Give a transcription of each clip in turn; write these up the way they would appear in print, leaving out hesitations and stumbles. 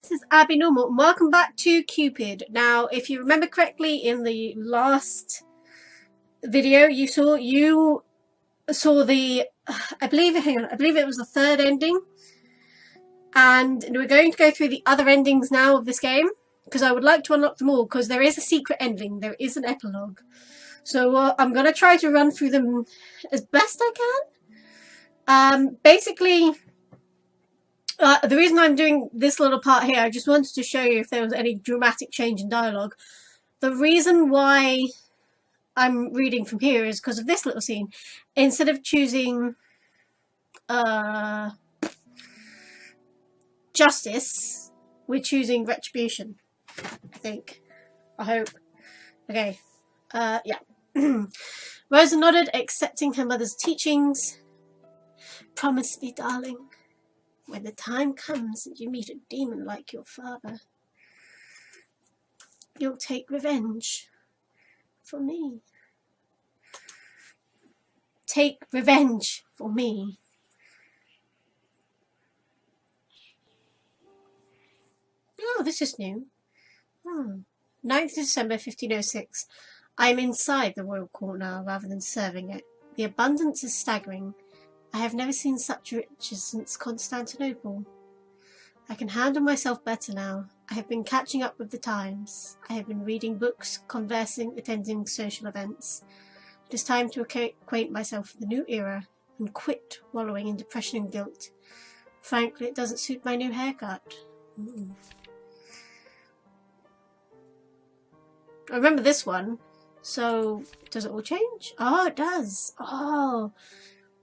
This is Abby Normal and welcome back to Cupid. Now, if you remember correctly, in the last video you saw the I believe it was the third ending, and we're going to go through the other endings now of this game because I would like to unlock them all, because there is a secret ending, there is an epilogue. So I'm going to try to run through them as best I can. Basically, the reason I'm doing this little part here, I just wanted to show you if there was any dramatic change in dialogue. The reason why I'm reading from here is because of this little scene. Instead of choosing justice, we're choosing retribution, I think. I hope. Okay. Yeah. Rosa nodded, accepting her mother's teachings. Promise me, darling, when the time comes and you meet a demon like your father, you'll take revenge for me. Take revenge for me. Oh, this is new. 9th December 1506. I am inside the royal court now rather than serving it. The abundance is staggering. I have never seen such riches since Constantinople. I can handle myself better now. I have been catching up with the times. I have been reading books, conversing, attending social events. It is time to acquaint myself with the new era and quit wallowing in depression and guilt. Frankly, it doesn't suit my new haircut. I remember this one. So, does it all change? Oh, it does. Oh,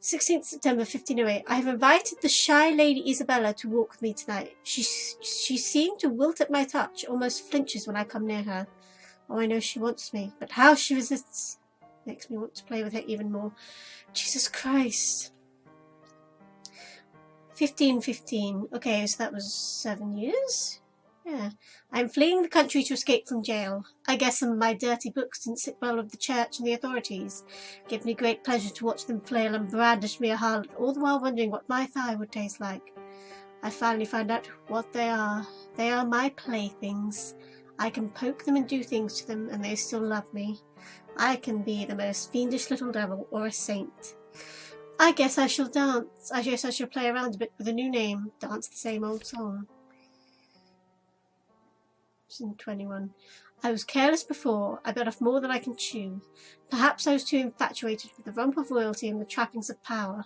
16th September 1508. I have invited the shy Lady Isabella to walk with me tonight. She seemed to wilt at my touch, almost flinches when I come near her. Oh, I know she wants me, but how she resists makes me want to play with her even more. Jesus Christ. 1515. Okay, so that was 7 years? Yeah. I'm fleeing the country to escape from jail. I guess some of my dirty books didn't sit well with the church and the authorities. It gave me great pleasure to watch them flail and brandish me a harlot, all the while wondering what my thigh would taste like. I finally found out what they are. They are my playthings. I can poke them and do things to them, and they still love me. I can be the most fiendish little devil or a saint. I guess I shall dance. I guess I shall play around a bit with a new name. Dance the same old song. 21. I was careless before. I bit off more than I can chew. Perhaps I was too infatuated with the rump of royalty and the trappings of power.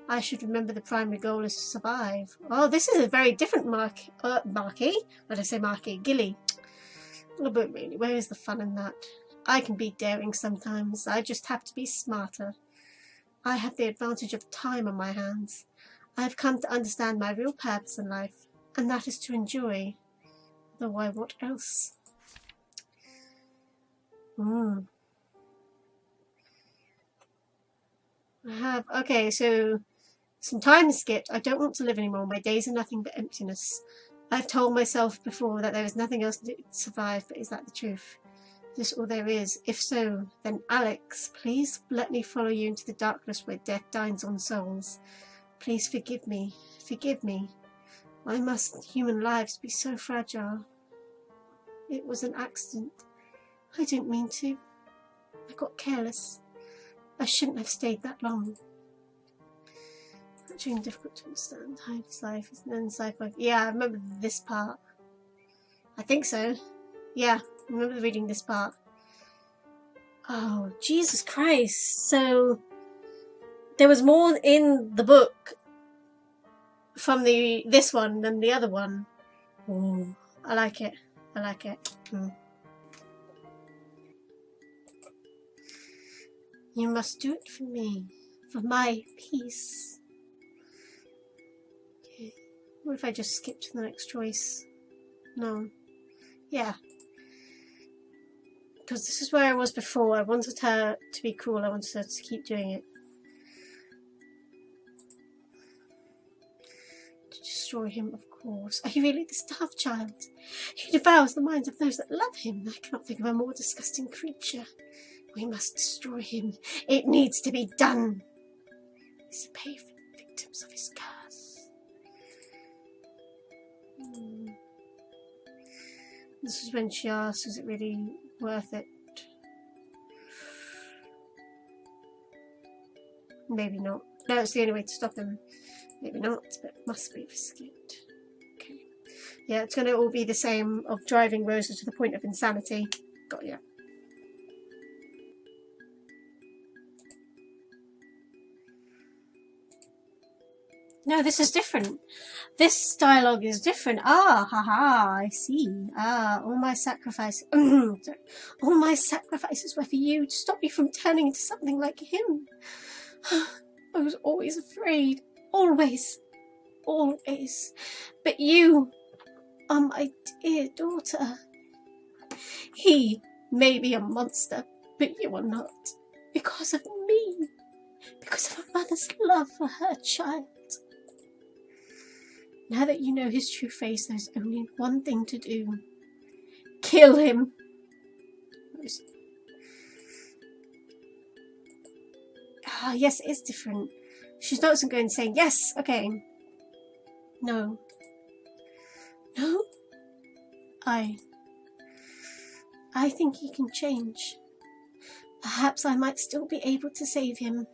I should remember the primary goal is to survive. Oh, this is a very different Marquis. What did I say, Marquis? Gilly. Oh, but really, where is the fun in that? I can be daring sometimes. I just have to be smarter. I have the advantage of time on my hands. I have come to understand my real purpose in life, and that is to enjoy. Why, what else? I have... Okay, so some time has skipped. I don't want to live anymore. My days are nothing but emptiness. I've told myself before that there is nothing else to survive, but is that the truth? Is this all there is? If so, then Alex, please let me follow you into the darkness where death dines on souls. Please forgive me. Forgive me. Why must human lives be so fragile? It was an accident. I didn't mean to. I got careless. I shouldn't have stayed that long. Actually difficult to understand. His life is an encyclopedia. Yeah, I remember this part. I think so. Yeah, I remember reading this part. Oh, Jesus Christ. So, there was more in the book from this one than the other one. Ooh, I like it. I like it. You must do it for me. For my peace. Okay. What if I just skip to the next choice? No. Yeah. Because this is where I was before. I wanted her to be cool. I wanted her to keep doing it. Destroy him, of course. Are you really this daft child? He devours the minds of those that love him. I cannot think of a more disgusting creature. We must destroy him. It needs to be done. He's to pay for the victims of his curse. This is when she asks, is it really worth it? Maybe not. No, it's the only way to stop him. Maybe not, but it must be risky. Okay. Yeah, it's going to all be the same of driving Rosa to the point of insanity. Got ya. No, this is different. This dialogue is different. Ah, haha, I see. Ah, all my sacrifices were for you, to stop you from turning into something like him. I was always afraid. Always. Always. But you are my dear daughter. He may be a monster, but you are not. Because of me. Because of a mother's love for her child. Now that you know his true face, there's only one thing to do. Kill him. Ah, yes, it is different. She's not going to say, yes, okay. No. No? I think he can change. Perhaps I might still be able to save him.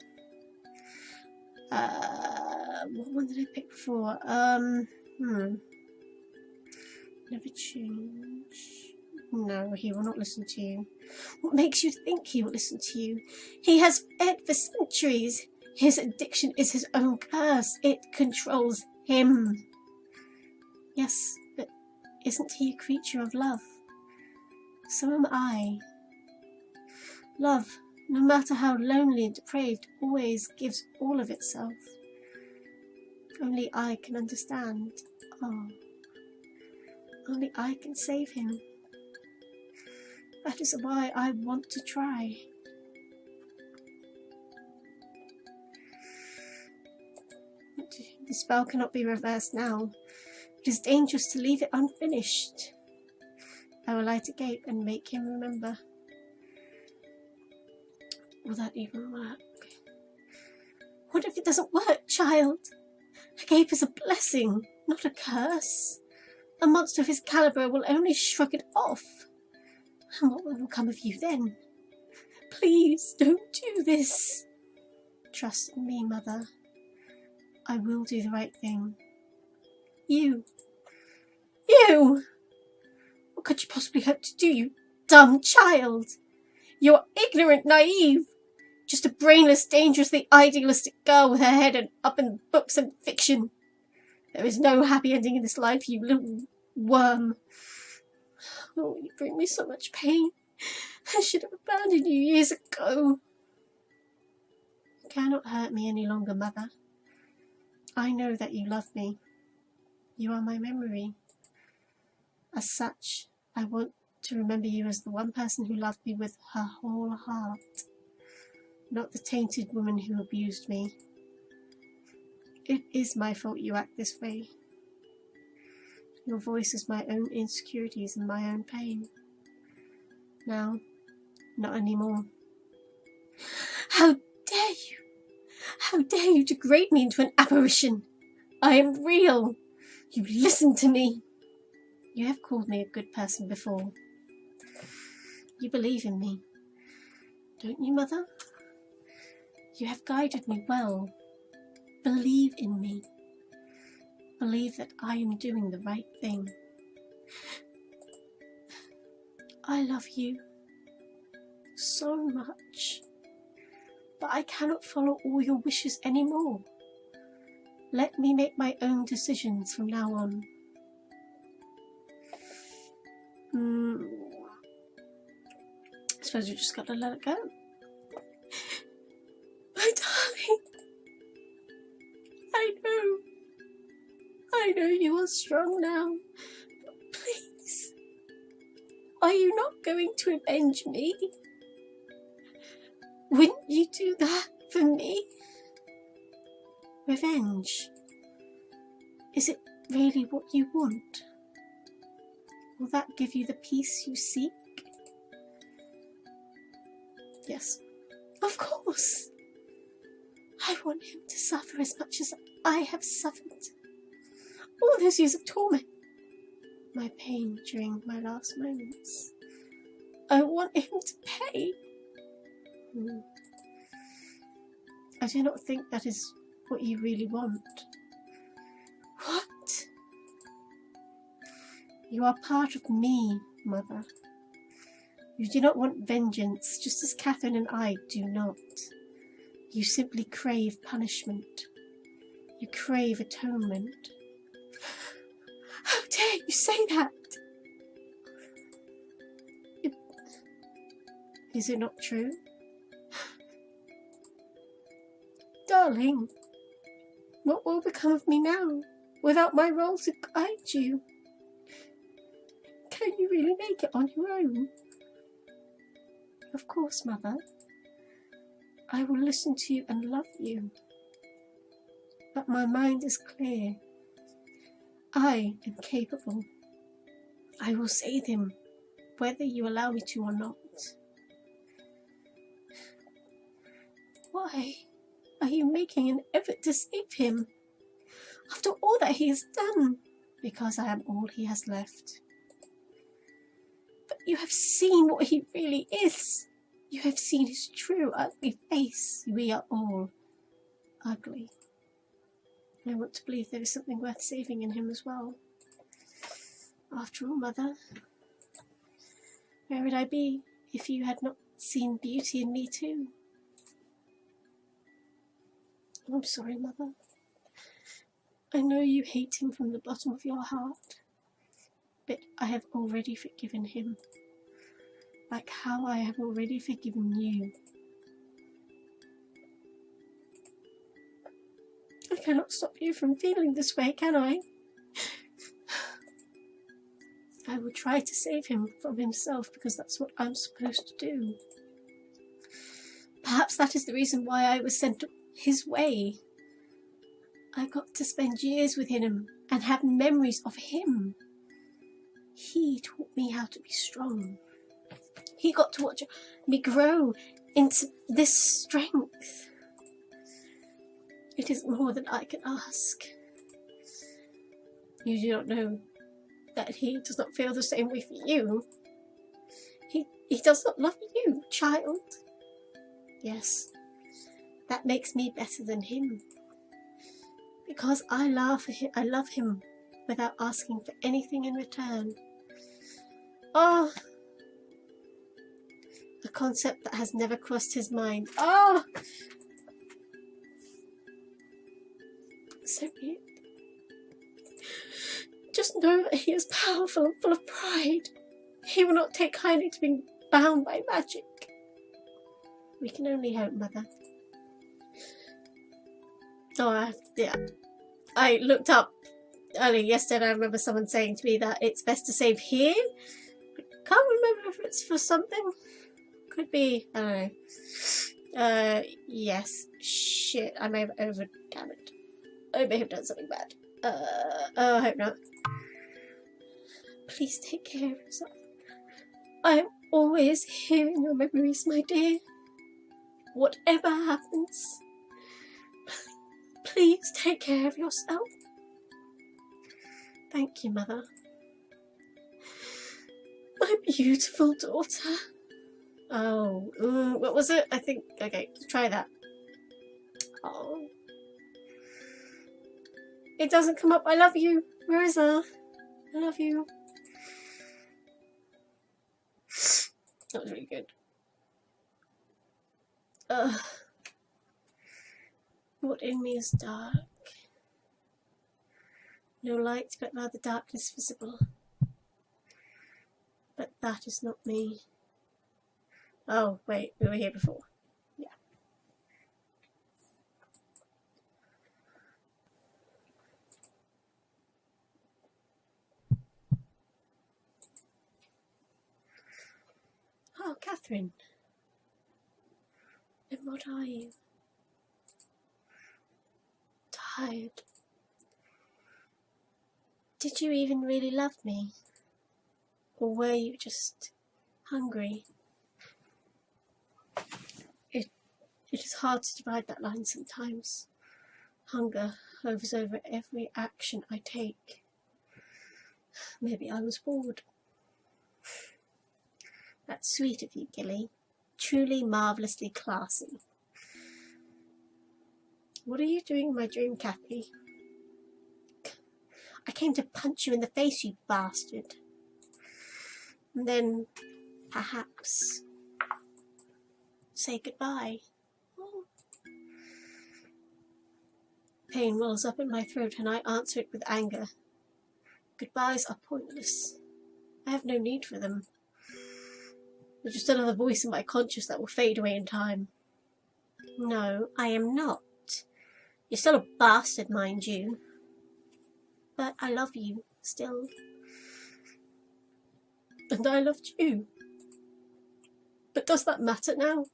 What one did I pick before? Never change. No, he will not listen to you. What makes you think he will listen to you? He has fed for centuries. His addiction is his own curse. It controls him. Yes, but isn't he a creature of love? So am I. Love, no matter how lonely and depraved, always gives all of itself. Only I can understand. Oh, only I can save him. That is why I want to try. The spell cannot be reversed now. It is dangerous to leave it unfinished. I will light a gate and make him remember. Will that even work? What if it doesn't work, child? A gape is a blessing, not a curse. A monster of his caliber will only shrug it off. And what will come of you then? Please don't do this. Trust in me, Mother. I will do the right thing. You! What could you possibly hope to do, you dumb child? You're ignorant, naive. Just a brainless, dangerously idealistic girl with her head up in books and fiction. There is no happy ending in this life, you little worm. Oh, you bring me so much pain. I should have abandoned you years ago. You cannot hurt me any longer, Mother. I know that you love me. You are my memory. As such, I want to remember you as the one person who loved me with her whole heart, not the tainted woman who abused me. It is my fault you act this way. Your voice is my own insecurities and my own pain. Now, not anymore. How dare you? How dare you degrade me into an apparition? I am real. You listen to me. You have called me a good person before. You believe in me, don't you, Mother? You have guided me well. Believe in me. Believe that I am doing the right thing. I love you so much, but I cannot follow all your wishes anymore. Let me make my own decisions from now on. I suppose you just got to let it go. My darling, I know you are strong now, but please, are you not going to avenge me? Wouldn't you do that for me? Revenge. Is it really what you want? Will that give you the peace you seek? Yes, of course. I want him to suffer as much as I have suffered. All those years of torment. my pain during my last moments. I want him to pay. I do not think that is what you really want. What? You are part of me, Mother. You do not want vengeance, just as Catherine and I do not. You simply crave punishment. You crave atonement. How dare you say that? Is it not true? Darling, what will become of me now, without my role to guide you? Can you really make it on your own? Of course, Mother. I will listen to you and love you. But my mind is clear. I am capable. I will save him, whether you allow me to or not. Why are you making an effort to save him? After all that he has done. Because I am all he has left. But you have seen what he really is. You have seen his true ugly face. We are all ugly. I want to believe there is something worth saving in him as well. After all, Mother, where would I be if you had not seen beauty in me too? I'm sorry, Mother. I know you hate him from the bottom of your heart, but I have already forgiven him, like how I have already forgiven you. I cannot stop you from feeling this way, can I? I will try to save him from himself because that's what I'm supposed to do. Perhaps that is the reason why I was sent his way. I got to spend years with him and have memories of him. He taught me how to be strong. He got to watch me grow into this strength. It is more than I can ask. You do not know that he does not feel the same way for you. He does not love you, child. Yes, that makes me better than him. Because I love him without asking for anything in return. Oh, a concept that has never crossed his mind. Oh, so weird. Just know that he is powerful and full of pride. He will not take kindly to being bound by magic. We can only hope, Mother. Oh, yeah. I looked up earlier yesterday and I remember someone saying to me that it's best to save here. Can't remember if it's for something. Could be, I don't know. Yes. Shit, I may have overdone it. I may have done something bad. Oh, I hope not. Please take care of yourself. I am always here in your memories, my dear. Whatever happens, please take care of yourself. Thank you, Mother. My beautiful daughter. Oh, what was it? I think, okay, try that. Oh. It doesn't come up. I love you, Rosa. I love you. That was really good. What in me is dark. No light, but rather darkness visible. But that is not me. Oh, wait, we were here before. Yeah. Oh, Catherine. And what are you? Tired. Did you even really love me? Or were you just hungry? It is hard to divide that line sometimes. Hunger hovers over every action I take. Maybe I was bored. That's sweet of you, Gilly. Truly marvellously classy. What are you doing in my dream, Kathy? I came to punch you in the face, you bastard. And then, perhaps, say goodbye. Oh. Pain wells up in my throat and I answer it with anger. Goodbyes are pointless. I have no need for them. They're just another voice in my conscience that will fade away in time. No, I am not. You're still a bastard, mind you. But I love you, still. And I loved you. But does that matter now?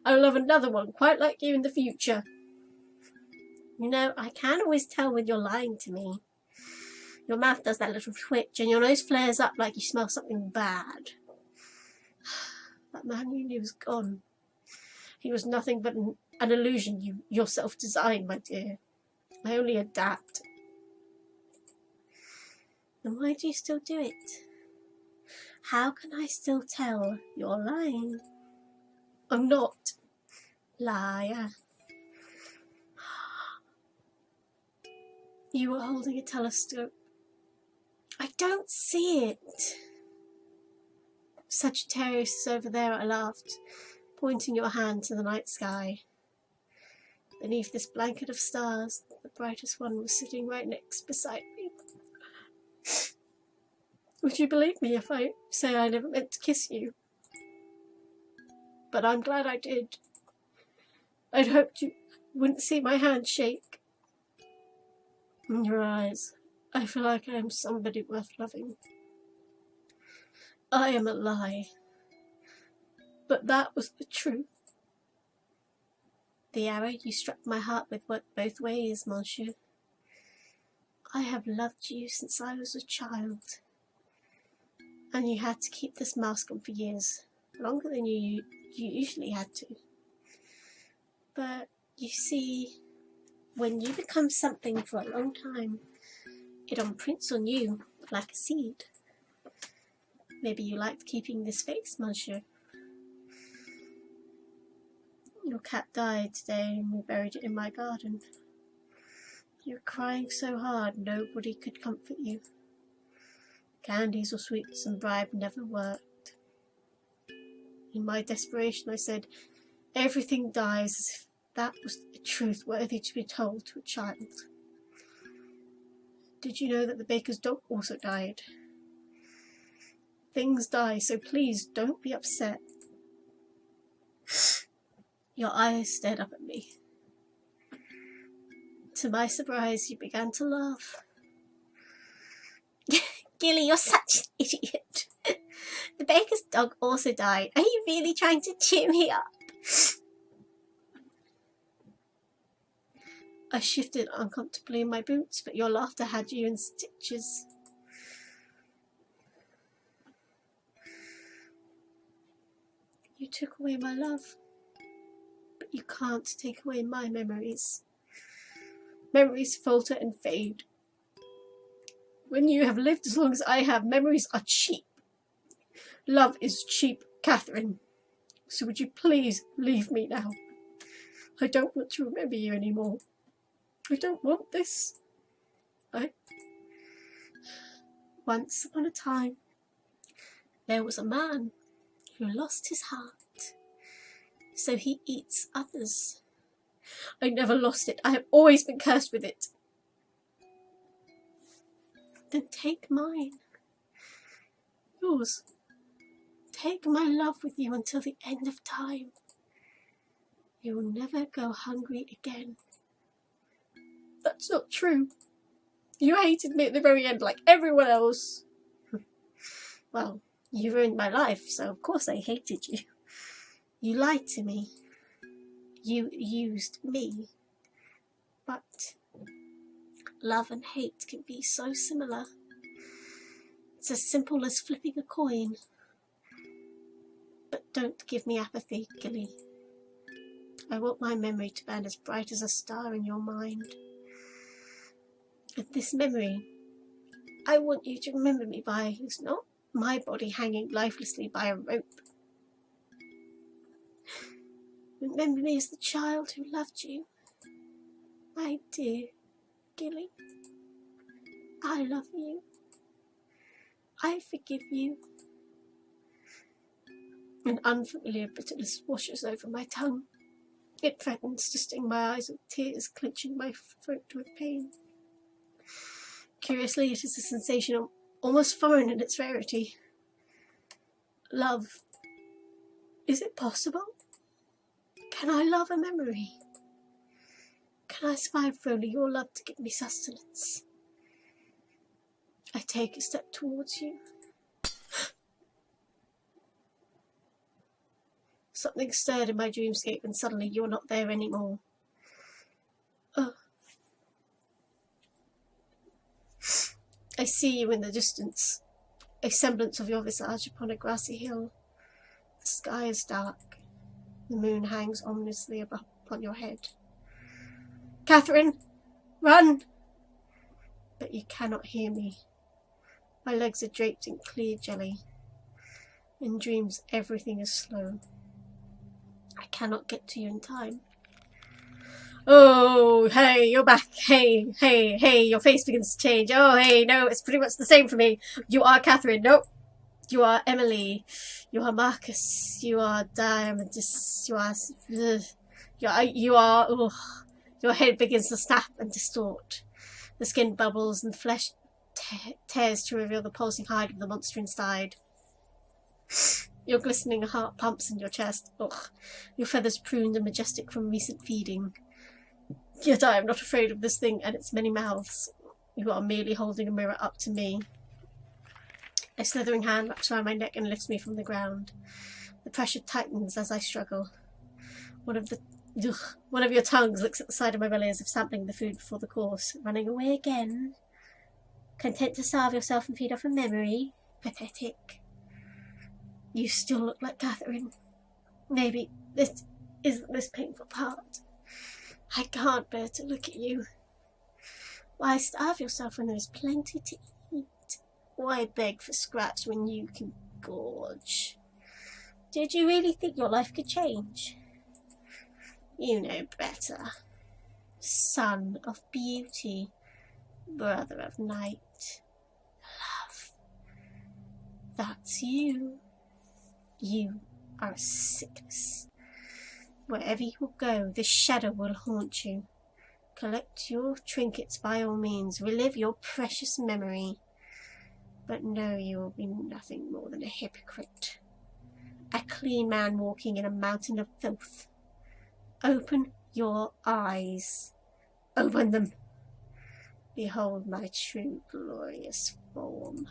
I'll love another one quite like you in the future. You know, I can't always tell when you're lying to me. Your mouth does that little twitch and your nose flares up like you smell something bad. That man you knew was gone. He was nothing but an illusion you yourself designed, my dear. I only adapt. Then why do you still do it? How can I still tell you're lying? I'm not. Liar. You were holding a telescope. I don't see it. Sagittarius is over there, I laughed, pointing your hand to the night sky. Beneath this blanket of stars, the brightest one was sitting right next beside me. Would you believe me if I say I never meant to kiss you? But I'm glad I did. I'd hoped you wouldn't see my hand shake. In your eyes, I feel like I am somebody worth loving. I am a lie. But that was the truth. The arrow you struck my heart with worked both ways, monsieur. I have loved you since I was a child. And you had to keep this mask on for years, longer than you usually had to. But you see, when you become something for a long time, it imprints on you like a seed. Maybe you liked keeping this face, monsieur. Your cat died today and we buried it in my garden. You were crying so hard nobody could comfort you. Candies or sweets and bribe never worked. In my desperation I said, everything dies, as if that was a truth worthy to be told to a child. Did you know that the baker's dog also died? Things die, so please don't be upset. Your eyes stared up at me. To my surprise, you began to laugh. Gilly, you're such an idiot. The baker's dog also died. Are you really trying to cheer me up? I shifted uncomfortably in my boots, but your laughter had you in stitches. You took away my love, but you can't take away my memories. Memories falter and fade. When you have lived as long as I have, memories are cheap. Love is cheap, Catherine. So would you please leave me now? I don't want to remember you anymore. I don't want this. Once upon a time, there was a man who lost his heart, so he eats others. I never lost it. I have always been cursed with it. Then take mine. Yours. Take my love with you until the end of time. You will never go hungry again. That's not true. You hated me at the very end like everyone else. Well, you ruined my life, so of course I hated you. You lied to me. You used me. But love and hate can be so similar. It's as simple as flipping a coin. But don't give me apathy, Gilly. I want my memory to burn as bright as a star in your mind. And this memory I want you to remember me by is not my body hanging lifelessly by a rope. Remember me as the child who loved you. My dear Gilly, I love you. I forgive you. An unfamiliar bitterness washes over my tongue. It threatens to sting my eyes with tears, clenching my throat with pain. Curiously, it is a sensation almost foreign in its rarity. Love. Is it possible? Can I love a memory? Can I survive for only your love to give me sustenance? I take a step towards you. Something stirred in my dreamscape and suddenly you're not there anymore. I see you in the distance, a semblance of your visage upon a grassy hill. The sky is dark. The moon hangs ominously upon your head. Catherine, run! But you cannot hear me. My legs are draped in clear jelly. In dreams, everything is slow. I cannot get to you in time. Oh, hey, you're back. Hey, hey, hey, your face begins to change. Oh, hey, no, it's pretty much the same for me. You are Catherine. Nope. You are Emily. You are Marcus. You are Diamondus. You are, your head begins to snap and distort. The skin bubbles and the flesh tears to reveal the pulsing hide of the monster inside. Your glistening heart pumps in your chest. Ugh. Your feathers pruned and majestic from recent feeding. Yet I am not afraid of this thing and its many mouths. You are merely holding a mirror up to me. A slithering hand wraps around my neck and lifts me from the ground. The pressure tightens as I struggle. One of your tongues looks at the side of my belly as if sampling the food before the course. Running away again? Content to starve yourself and feed off a memory? Pathetic. You still look like Catherine. Maybe this isn't this painful part. I can't bear to look at you. Why starve yourself when there is plenty to eat? Why beg for scraps when you can gorge? Did you really think your life could change? You know better. Son of beauty, brother of night, love. That's you. You are a sickness. Wherever you go, this shadow will haunt you. Collect your trinkets by all means. Relive your precious memory. But know you will be nothing more than a hypocrite. A clean man walking in a mountain of filth. Open your eyes. Open them. Behold my true glorious form.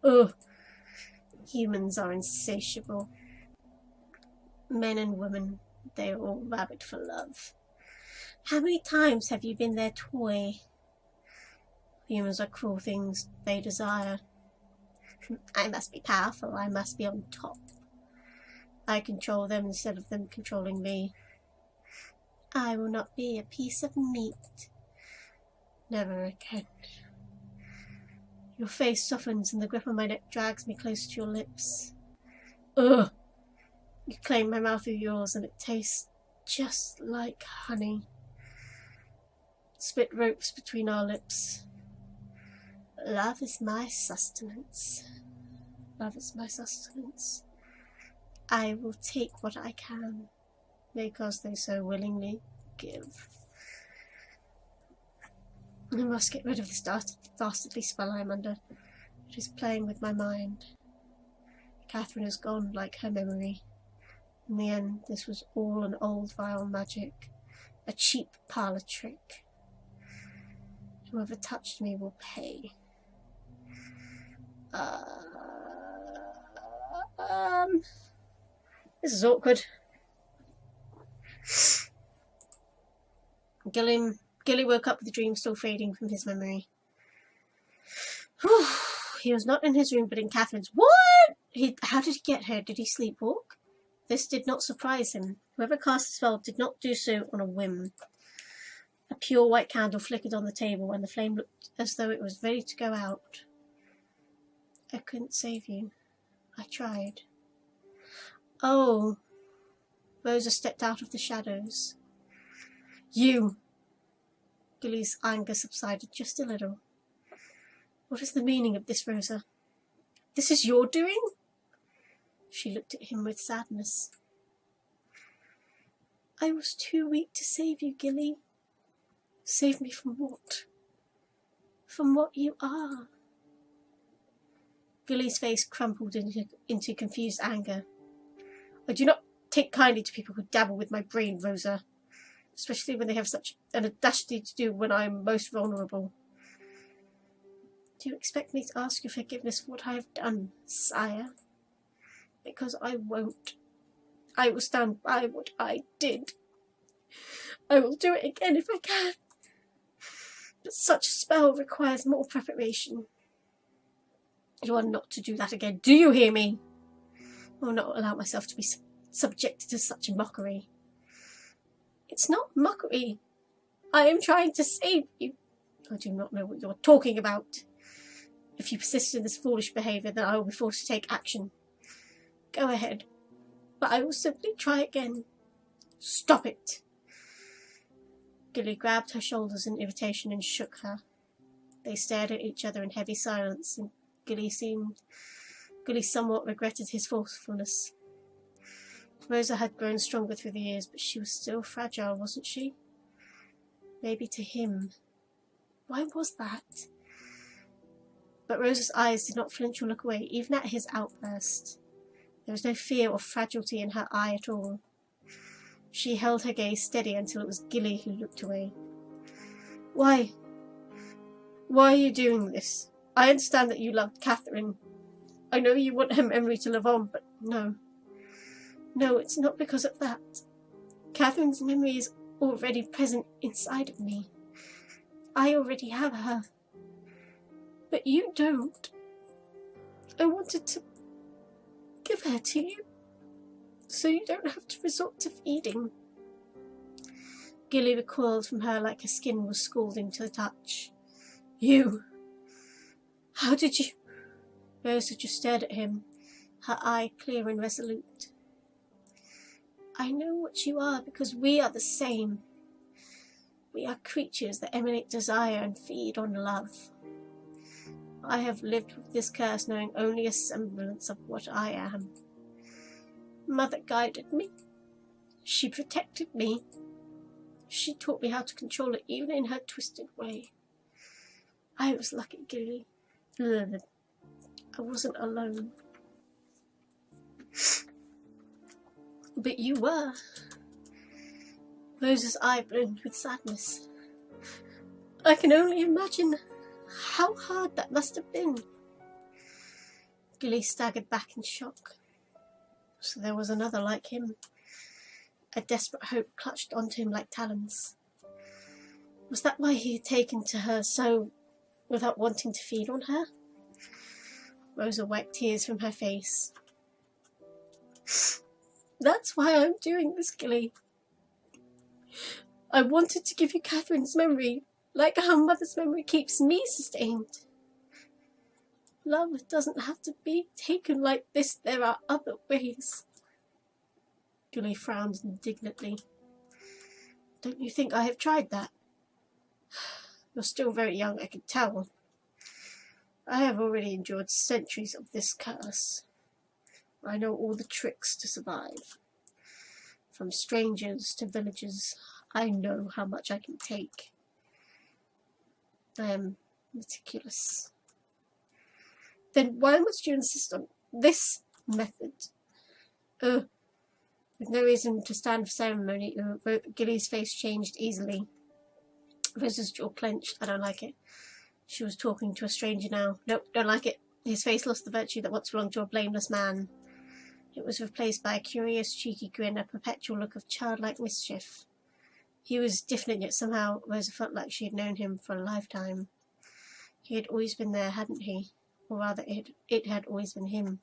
Ugh. Humans are insatiable. Men and women, they are all rabid for love. How many times have you been their toy? Humans are cruel things they desire. I must be powerful, I must be on top. I control them instead of them controlling me. I will not be a piece of meat. Never again. Your face softens and the grip on my neck drags me close to your lips. Ugh! You claim my mouth with yours and it tastes just like honey. Spit ropes between our lips. Love is my sustenance. Love is my sustenance. I will take what I can, because they so willingly give. I must get rid of this dastardly spell I'm under. It is playing with my mind. Catherine is gone like her memory. In the end, this was all an old vile magic, a cheap parlour trick. Whoever touched me will pay. This is awkward. Gilly woke up with the dream still fading from his memory. He was not in his room, but in Catherine's. What? How did he get here? Did he sleepwalk? This did not surprise him. Whoever cast the spell did not do so on a whim. A pure white candle flickered on the table and the flame looked as though it was ready to go out. I couldn't save you. I tried. Oh. Rosa stepped out of the shadows. You! Gilly's anger subsided just a little. What is the meaning of this, Rosa? This is your doing? She looked at him with sadness. I was too weak to save you, Gilly. Save me from what? From what you are. Gilly's face crumpled into confused anger. I do not take kindly to people who dabble with my brain, Rosa, especially when they have such an audacity to do when I am most vulnerable. Do you expect me to ask your forgiveness for what I have done, sire? Because I won't. I will stand by what I did. I will do it again if I can. But such a spell requires more preparation. You are not to do that again. Do you hear me? I will not allow myself to be subjected to such a mockery. It's not mockery. I am trying to save you. I do not know what you're talking about. If you persist in this foolish behaviour, then I will be forced to take action. Go ahead. But I will simply try again. Stop it. Gilly grabbed her shoulders in irritation and shook her. They stared at each other in heavy silence, and Gilly somewhat regretted his forcefulness. Rosa had grown stronger through the years, but she was still fragile, wasn't she? Maybe to him. Why was that? But Rosa's eyes did not flinch or look away, even at his outburst. There was no fear or fragility in her eye at all. She held her gaze steady until it was Gilly who looked away. Why? Why are you doing this? I understand that you loved Catherine. I know you want her memory to live on, but no. No, it's not because of that. Catherine's memory is already present inside of me. I already have her. But you don't. I wanted to give her to you, so you don't have to resort to feeding. Gilly recoiled from her like her skin was scalding to the touch. You! How did you? Rosa just stared at him, her eye clear and resolute. I know what you are because we are the same. We are creatures that emanate desire and feed on love. I have lived with this curse knowing only a semblance of what I am. Mother guided me. She protected me. She taught me how to control it even in her twisted way. I was lucky, Gilly. I wasn't alone. But you were. Rosa's eye bloomed with sadness. I can only imagine how hard that must have been. Gilly staggered back in shock. So there was another like him. A desperate hope clutched onto him like talons. Was that why he had taken to her so without wanting to feed on her? Rosa wiped tears from her face. That's why I'm doing this, Gilly. I wanted to give you Catherine's memory, like how Mother's memory keeps me sustained. Love doesn't have to be taken like this. There are other ways. Gilly frowned indignantly. Don't you think I have tried that? You're still very young, I can tell. I have already endured centuries of this curse. I know all the tricks to survive. From strangers to villagers, I know how much I can take. I am meticulous. Then why must you insist on this method? With no reason to stand for ceremony, Gilly's face changed easily. Rosa's jaw clenched. I don't like it. She was talking to a stranger now. Nope, don't like it. His face lost the virtue that once belonged to a blameless man. It was replaced by a curious, cheeky grin, a perpetual look of childlike mischief. He was different, yet somehow Rosa felt like she had known him for a lifetime. He had always been there, hadn't he? Or rather, it had always been him.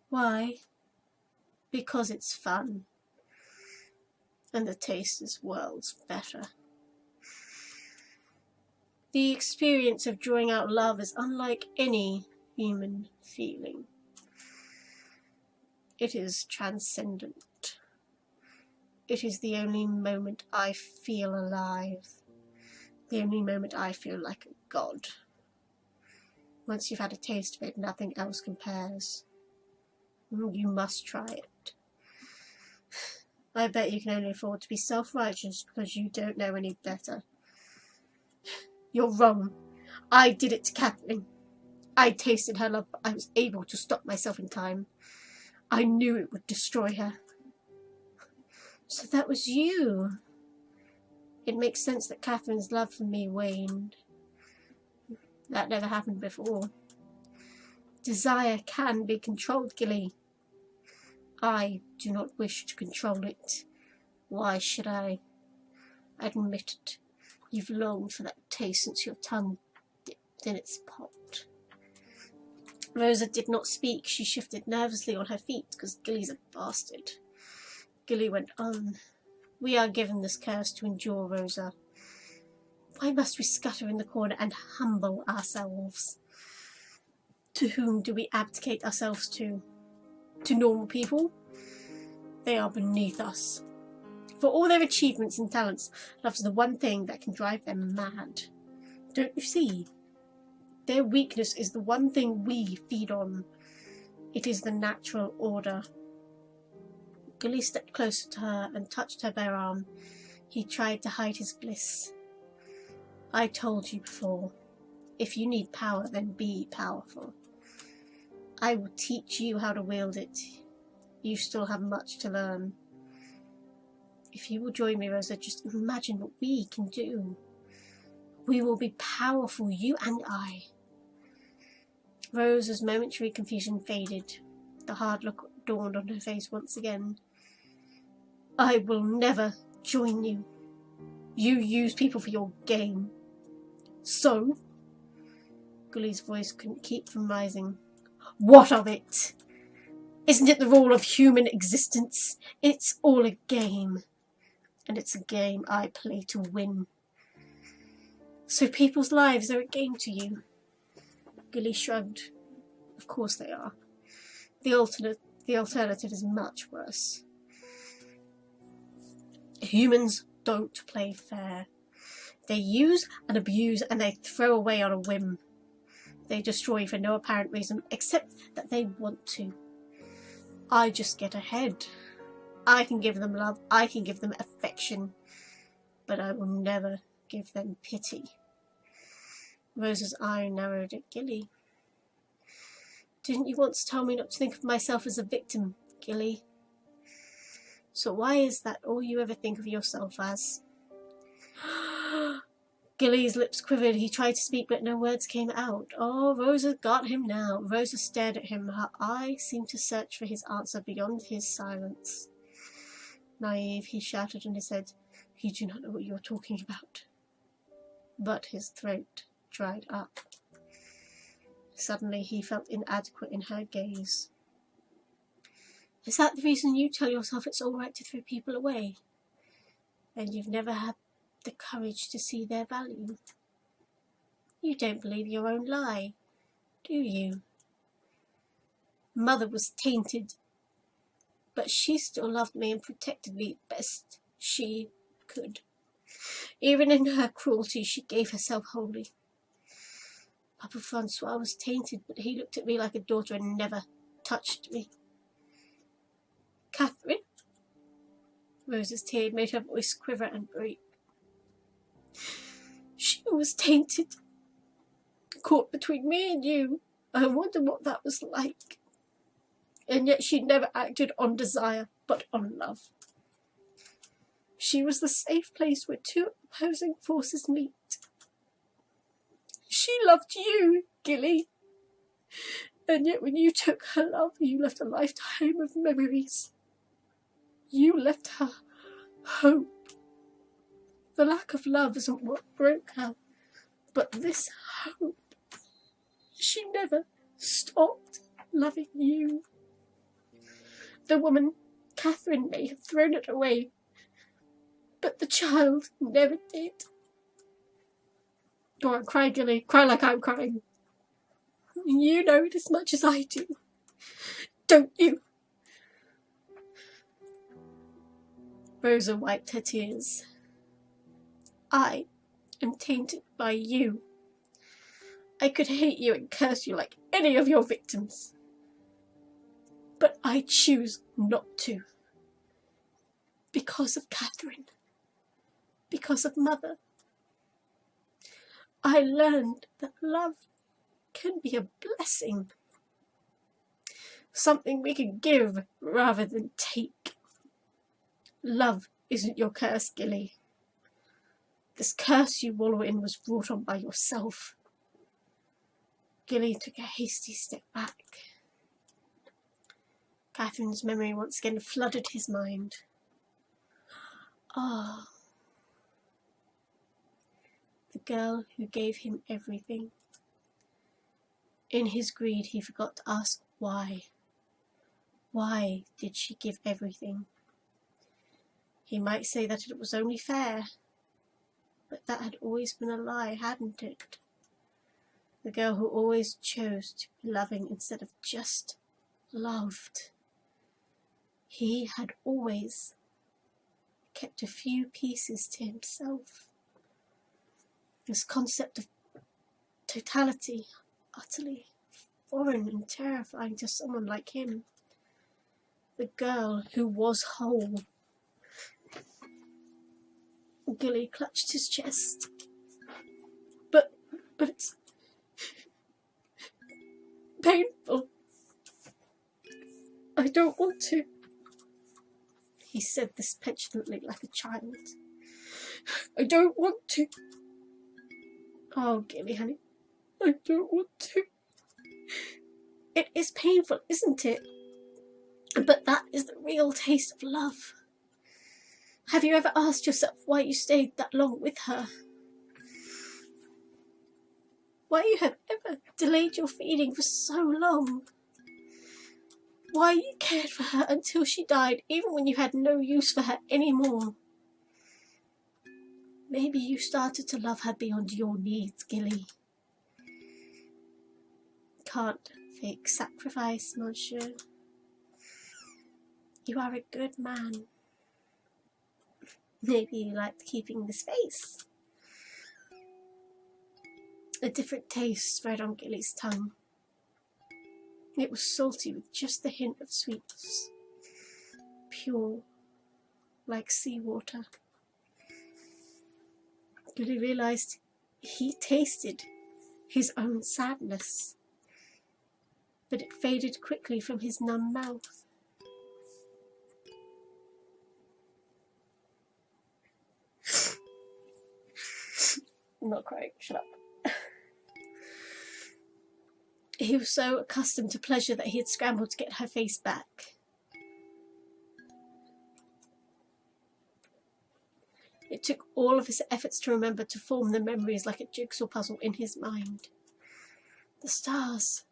Why? Because it's fun. And the taste is worlds better. The experience of drawing out love is unlike any human feeling. It is transcendent. It is the only moment I feel alive. The only moment I feel like a god. Once you've had a taste of it, nothing else compares. You must try it. I bet you can only afford to be self-righteous because you don't know any better. You're wrong. I did it to Catherine. I tasted her love, but I was able to stop myself in time. I knew it would destroy her. So that was you. It makes sense that Catherine's love for me waned. That never happened before. Desire can be controlled, Gilly. I do not wish to control it. Why should I? Admit it. You've longed for that taste since your tongue dipped in its pot. Rosa did not speak. She shifted nervously on her feet because Gilly's a bastard. Gilly went on. We are given this curse to endure, Rosa. Why must we scatter in the corner and humble ourselves? To whom do we abdicate ourselves to? To normal people? They are beneath us. For all their achievements and talents, love's the one thing that can drive them mad. Don't you see? Their weakness is the one thing we feed on. It is the natural order. Gilly stepped closer to her and touched her bare arm. He tried to hide his bliss. I told you before, if you need power, then be powerful. I will teach you how to wield it. You still have much to learn. If you will join me, Rosa, just imagine what we can do. We will be powerful, you and I. Rosa's momentary confusion faded. The hard look dawned on her face once again. I will never join you. You use people for your game. So? Gilly's voice couldn't keep from rising. What of it? Isn't it the rule of human existence? It's all a game. And it's a game I play to win. So people's lives are a game to you? Gilly shrugged. Of course they are. The alternative is much worse. Humans don't play fair. They use and abuse and they throw away on a whim. They destroy for no apparent reason except that they want to. I just get ahead. I can give them love, I can give them affection, but I will never give them pity. Rosa's eye narrowed at Gilly. Didn't you once tell me not to think of myself as a victim, Gilly? So why is that all you ever think of yourself as? Gilly's lips quivered. He tried to speak, but no words came out. Oh, Rosa got him now. Rosa stared at him. Her eye seemed to search for his answer beyond his silence. Naive, he shouted in his head, you do not know what you are talking about. But his throat dried up. Suddenly he felt inadequate in her gaze. Is that the reason you tell yourself it's all right to throw people away? And you've never had the courage to see their value? You don't believe your own lie, do you? Mother was tainted, but she still loved me and protected me best she could. Even in her cruelty, she gave herself wholly. Papa Francois was tainted, but he looked at me like a daughter and never touched me. Catherine? Rosa's tear made her voice quiver and break. She was tainted, caught between me and you. I wonder what that was like. And yet she never acted on desire, but on love. She was the safe place where two opposing forces meet. She loved you, Gilly. And yet when you took her love, you left a lifetime of memories. You left her hope. The lack of love isn't what broke her, but this hope. She never stopped loving you. The woman, Catherine, may have thrown it away, but the child never did. Go on, cry, Gilly. Cry like I'm crying. You know it as much as I do. Don't you? Rosa wiped her tears. I am tainted by you. I could hate you and curse you like any of your victims. But I choose not to. Because of Catherine. Because of Mother. I learned that love can be a blessing. Something we can give rather than take. Love isn't your curse, Gilly. This curse you wallow in was brought on by yourself. Gilly took a hasty step back. Catherine's memory once again flooded his mind. Ah, the girl who gave him everything. In his greed, he forgot to ask why. Why did she give everything? He might say that it was only fair, but that had always been a lie, hadn't it? The girl who always chose to be loving instead of just loved. He had always kept a few pieces to himself. This concept of totality, utterly foreign and terrifying to someone like him. The girl who was whole. Gilly clutched his chest. But it's painful. I don't want to. He said this petulantly like a child. I don't want to. Oh, Gilly, honey, I don't want to. It is painful, isn't it? But that is the real taste of love. Have you ever asked yourself why you stayed that long with her? Why you have ever delayed your feeding for so long? Why you cared for her until she died, even when you had no use for her anymore? Maybe you started to love her beyond your needs, Gilly. Can't fake sacrifice, monsieur. You are a good man. Maybe you liked keeping the space. A different taste spread on Gilly's tongue. It was salty with just the hint of sweetness. Pure, like seawater. Gilly realized he tasted his own sadness, but it faded quickly from his numb mouth. I'm not crying, shut up. He was so accustomed to pleasure that he had scrambled to get her face back. It took all of his efforts to remember to form the memories like a jigsaw puzzle in his mind. The stars,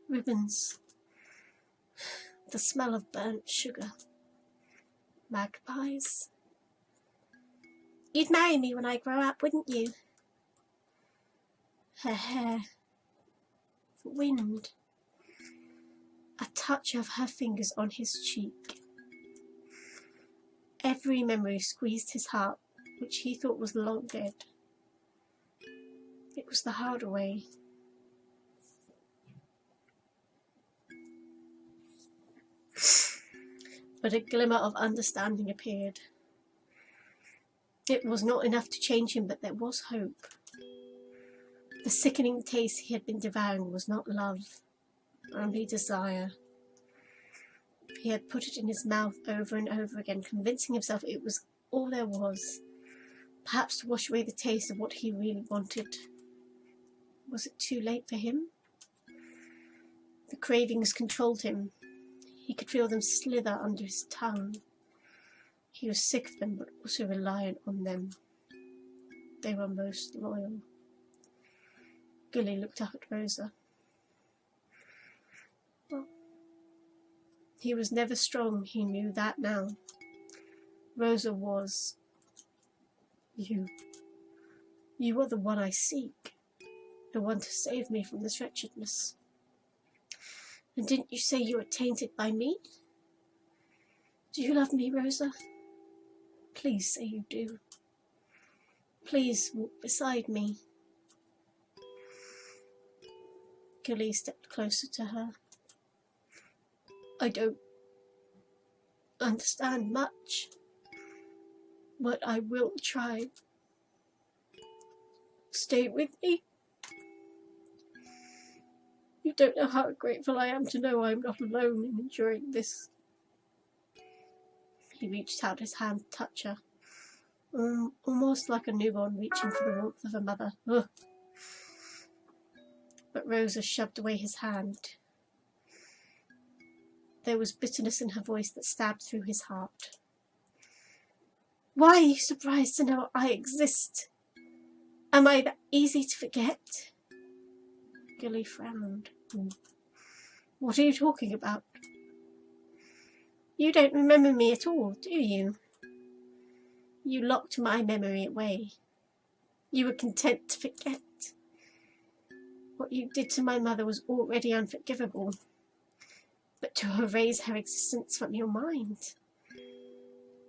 ribbons, the smell of burnt sugar, magpies. You'd marry me when I grow up, wouldn't you? Her hair, the wind, a touch of her fingers on his cheek. Every memory squeezed his heart, which he thought was long dead. It was the harder way. But a glimmer of understanding appeared. It was not enough to change him, but there was hope. The sickening taste he had been devouring was not love, only desire. He had put it in his mouth over and over again, convincing himself it was all there was, perhaps to wash away the taste of what he really wanted. Was it too late for him? The cravings controlled him. He could feel them slither under his tongue. He was sick of them, but also reliant on them. They were most loyal. Gilly looked up at Rosa. Well, he was never strong, he knew that now. Rosa was you. You are the one I seek, the one to save me from this wretchedness. And didn't you say you were tainted by me? Do you love me, Rosa? Please say you do. Please walk beside me. Gilly stepped closer to her. I don't understand much, but I will try. Stay with me. You don't know how grateful I am to know I am not alone in enduring this. He reached out his hand to touch her, almost like a newborn reaching for the warmth of a mother. Ugh. But Rosa shoved away his hand. There was bitterness in her voice that stabbed through his heart. Why are you surprised to know I exist? Am I that easy to forget? Gilly frowned. What are you talking about? You don't remember me at all, do you? You locked my memory away. You were content to forget. What you did to my mother was already unforgivable. But to erase her existence from your mind.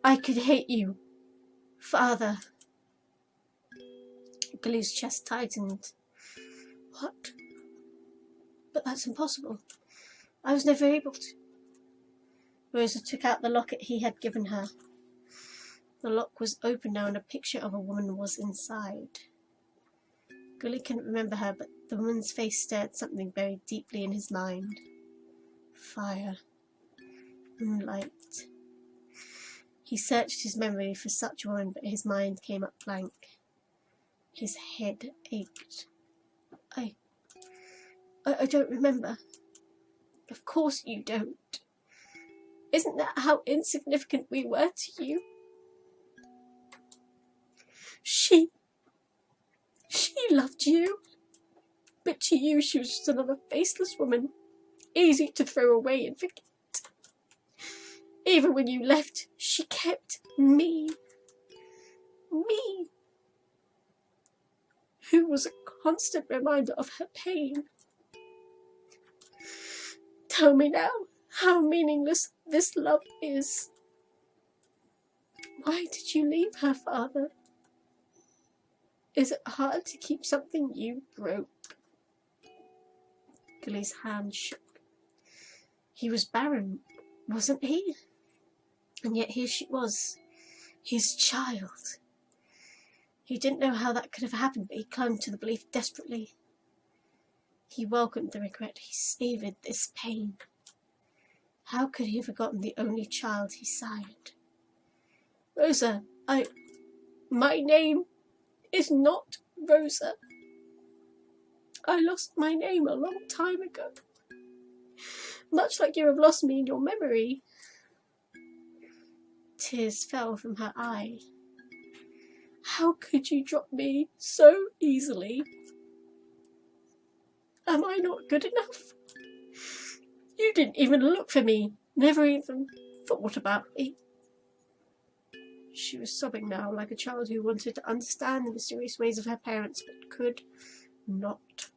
I could hate you, Father. Gilly's chest tightened. What? But that's impossible. I was never able to. Rosa took out the locket he had given her. The lock was open now and a picture of a woman was inside. Gilly couldn't remember her, but the woman's face stirred something buried deeply in his mind. Fire. Moonlight. He searched his memory for such a woman, but his mind came up blank. His head ached. I don't remember. Of course you don't. Isn't that how insignificant we were to you? She loved you. But to you she was just another faceless woman, easy to throw away and forget. Even when you left, she kept me. Me. Who was a constant reminder of her pain. Tell me now how meaningless this love is. Why did you leave her, Father? Is it hard to keep something you broke? Gilly's hand shook. He was barren, wasn't he? And yet here she was, his child. He didn't know how that could have happened, but he clung to the belief desperately. He welcomed the regret. He savoured this pain. How could he have forgotten the only child he sired? Rosa, my name is not Rosa. I lost my name a long time ago. Much like you have lost me in your memory. Tears fell from her eye. How could you drop me so easily? Am I not good enough? You didn't even look for me, never even thought about me. She was sobbing now, like a child who wanted to understand the mysterious ways of her parents, but could not.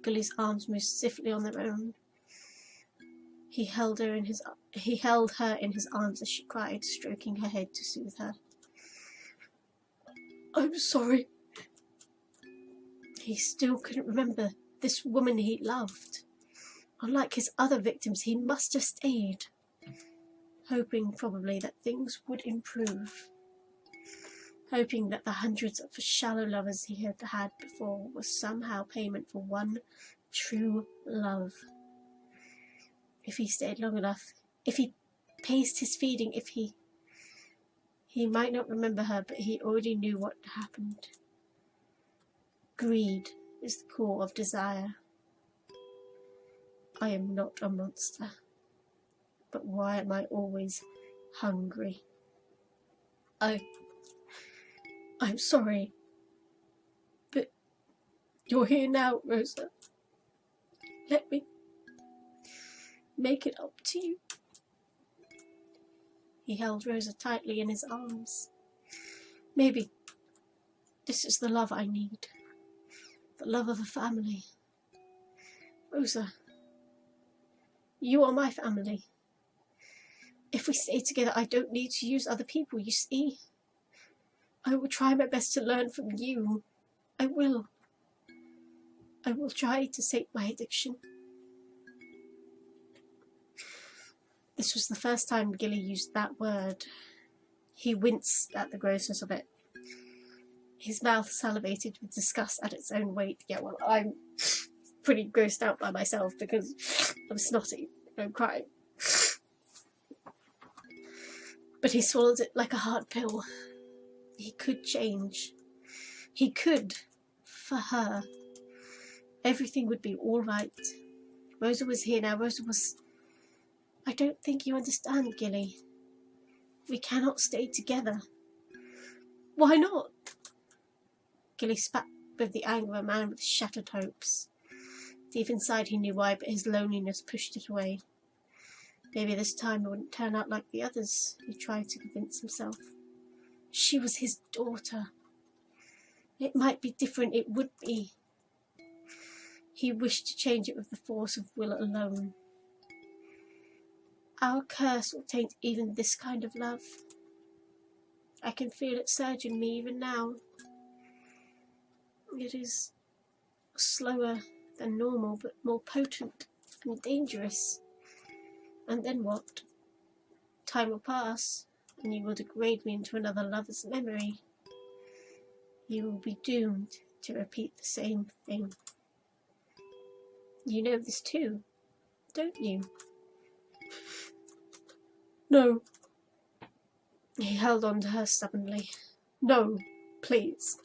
Gilly's arms moved stiffly on their own. He held her in his arms as she cried, stroking her head to soothe her. I'm sorry. He still couldn't remember this woman he loved. Unlike his other victims, he must have stayed, hoping probably that things would improve, hoping that the hundreds of shallow lovers he had had before were somehow payment for one true love. If he stayed long enough, if he paced his feeding, if he might not remember her, but he already knew what happened. Greed is the core of desire. I am not a monster, but why am I always hungry? I'm sorry, but you're here now, Rosa. Let me make it up to you. He held Rosa tightly in his arms. Maybe This is the love I need. The love of a family. Rosa, you are my family. If we stay together, I don't need to use other people, you see. I will try my best to learn from you. I will. I will try to save my addiction. This was the first time Gilly used that word. He winced at the grossness of it. His mouth salivated with disgust at its own weight. Yeah, well, I'm pretty grossed out by myself because I'm snotty and I'm crying. But he swallowed it like a hard pill. He could change. He could, for her. Everything would be all right. Rosa was here now. Rosa was... I don't think you understand, Gilly. We cannot stay together. Why not? Gilly spat with the anger of a man with shattered hopes. Deep inside he knew why, but his loneliness pushed it away. Maybe this time it wouldn't turn out like the others, he tried to convince himself. She was his daughter. It might be different, it would be. He wished to change it with the force of will alone. Our curse will taint even this kind of love. I can feel it surge in me even now. It is slower than normal, but more potent and dangerous. And then what? Time will pass, and you will degrade me into another lover's memory. You will be doomed to repeat the same thing. You know this too, don't you? No. He held on to her stubbornly. No, please.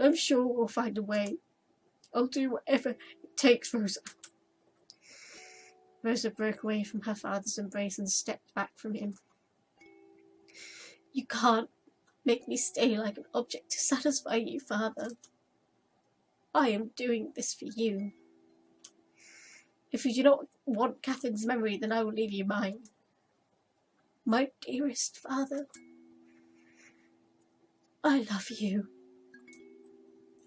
I'm sure we'll find a way. I'll do whatever it takes, Rosa. Rosa broke away from her father's embrace and stepped back from him. You can't make me stay like an object to satisfy you, Father. I am doing this for you. If you do not want Catherine's memory, then I will leave you mine. My dearest Father, I love you.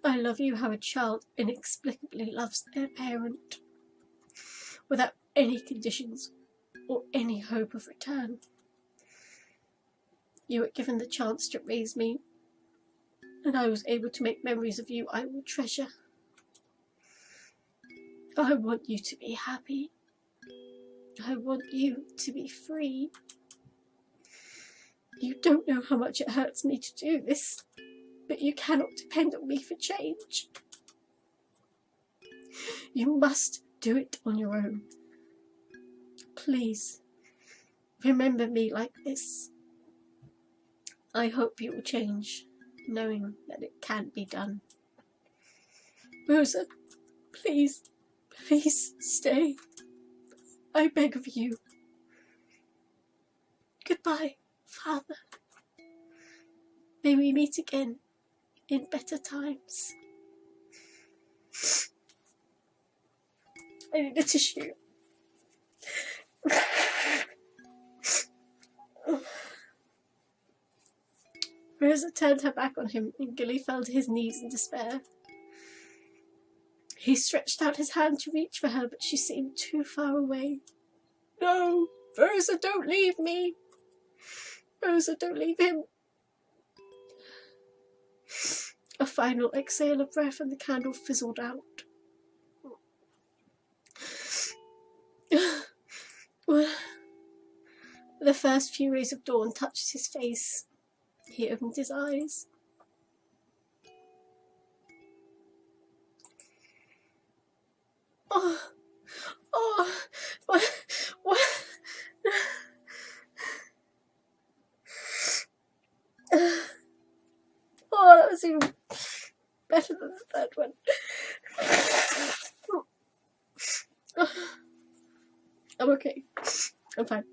I love you how a child inexplicably loves their parent, without any conditions or any hope of return. You were given the chance to raise me, and I was able to make memories of you I will treasure. I want you to be happy. I want you to be free. You don't know how much it hurts me to do this, but you cannot depend on me for change. You must do it on your own. Please, remember me like this. I hope you will change, knowing that it can be done. Rosa, please, please stay. I beg of you. Goodbye, Father. May we meet again in better times. I need a tissue. Rosa turned her back on him, and Gilly fell to his knees in despair. He stretched out his hand to reach for her, but she seemed too far away. No, Rosa, don't leave me. Rosa, don't leave him. A final exhale of breath, and the candle fizzled out. The first few rays of dawn touched his face. He opened his eyes. Oh, what? Oh, that was even better than the third one. I'm okay. I'm fine.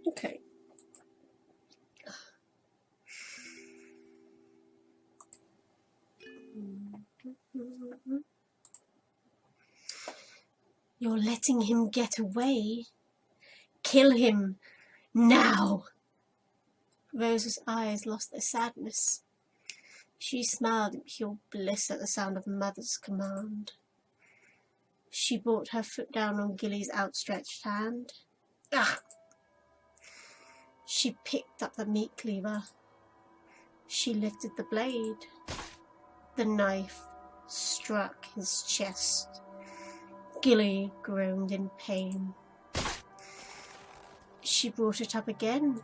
Okay. You're letting him get away. Kill him now. Rosa's eyes lost their sadness. She smiled in pure bliss at the sound of Mother's command. She brought her foot down on Gilly's outstretched hand. Ah! She picked up the meat cleaver. She lifted the blade. The knife struck his chest. Gilly groaned in pain. She brought it up again.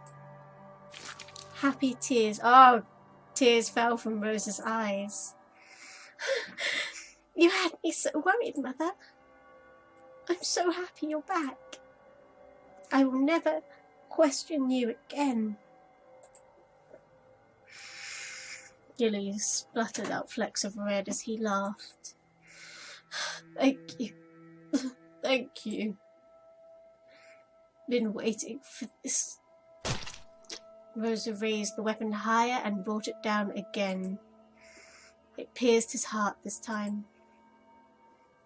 Happy tears. Oh, tears fell from Rose's eyes. You had me so worried, Mother. I'm so happy you're back. I will never question you again. Gilly spluttered out flecks of red as he laughed. Thank you. Thank you. Been waiting for this. Rosa raised the weapon higher and brought it down again. It pierced his heart this time.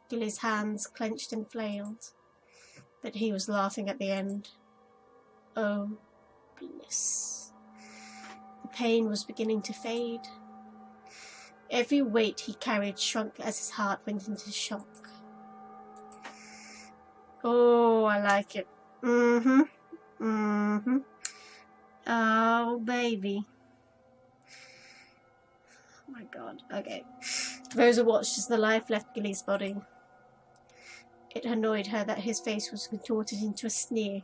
Gilly's hands clenched and flailed, but he was laughing at the end. Oh, bliss. The pain was beginning to fade. Every weight he carried shrunk as his heart went into shock. Oh, I like it. Mm-hmm. Mm-hmm. Oh, baby. Oh my God. Okay. Rosa watched as the life left Gilly's body. It annoyed her that his face was contorted into a sneer,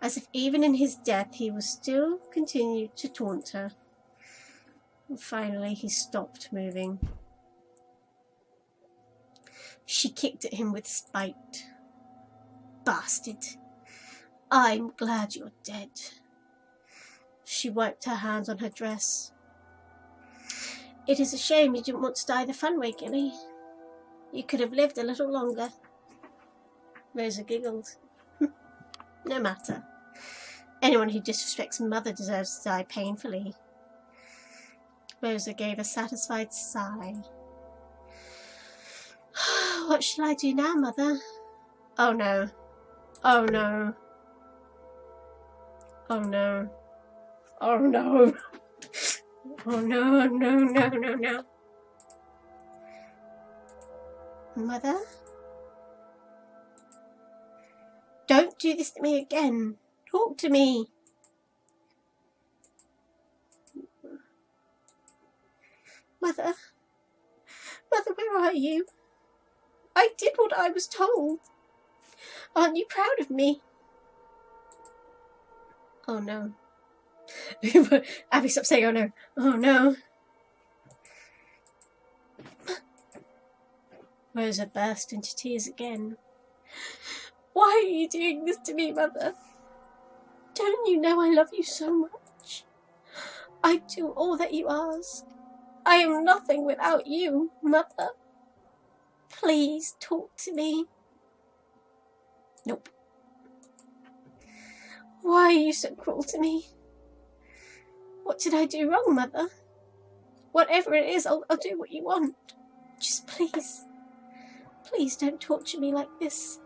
as if even in his death he was still continued to taunt her. And finally he stopped moving. She kicked at him with spite. Bastard! I'm glad you're dead. She wiped her hands on her dress. It is a shame you didn't want to die the fun way, Gilly. You could have lived a little longer. Rosa giggled. No matter. Anyone who disrespects Mother deserves to die painfully. Rosa gave a satisfied sigh. What shall I do now, Mother? Oh no. Oh no. Oh no. Oh no. Oh no, no, no, no, no. Mother? Don't do this to me again. Talk to me. Mother? Mother, where are you? I did what I was told. Aren't you proud of me? Oh no. Abby, stop saying oh no. Oh no. Rosa burst into tears again. Why are you doing this to me, Mother? Don't you know I love you so much? I'd do all that you ask. I am nothing without you, Mother. Please talk to me. Nope. Why are you so cruel to me? What did I do wrong, Mother? Whatever it is, I'll do what you want. Just please, please don't torture me like this.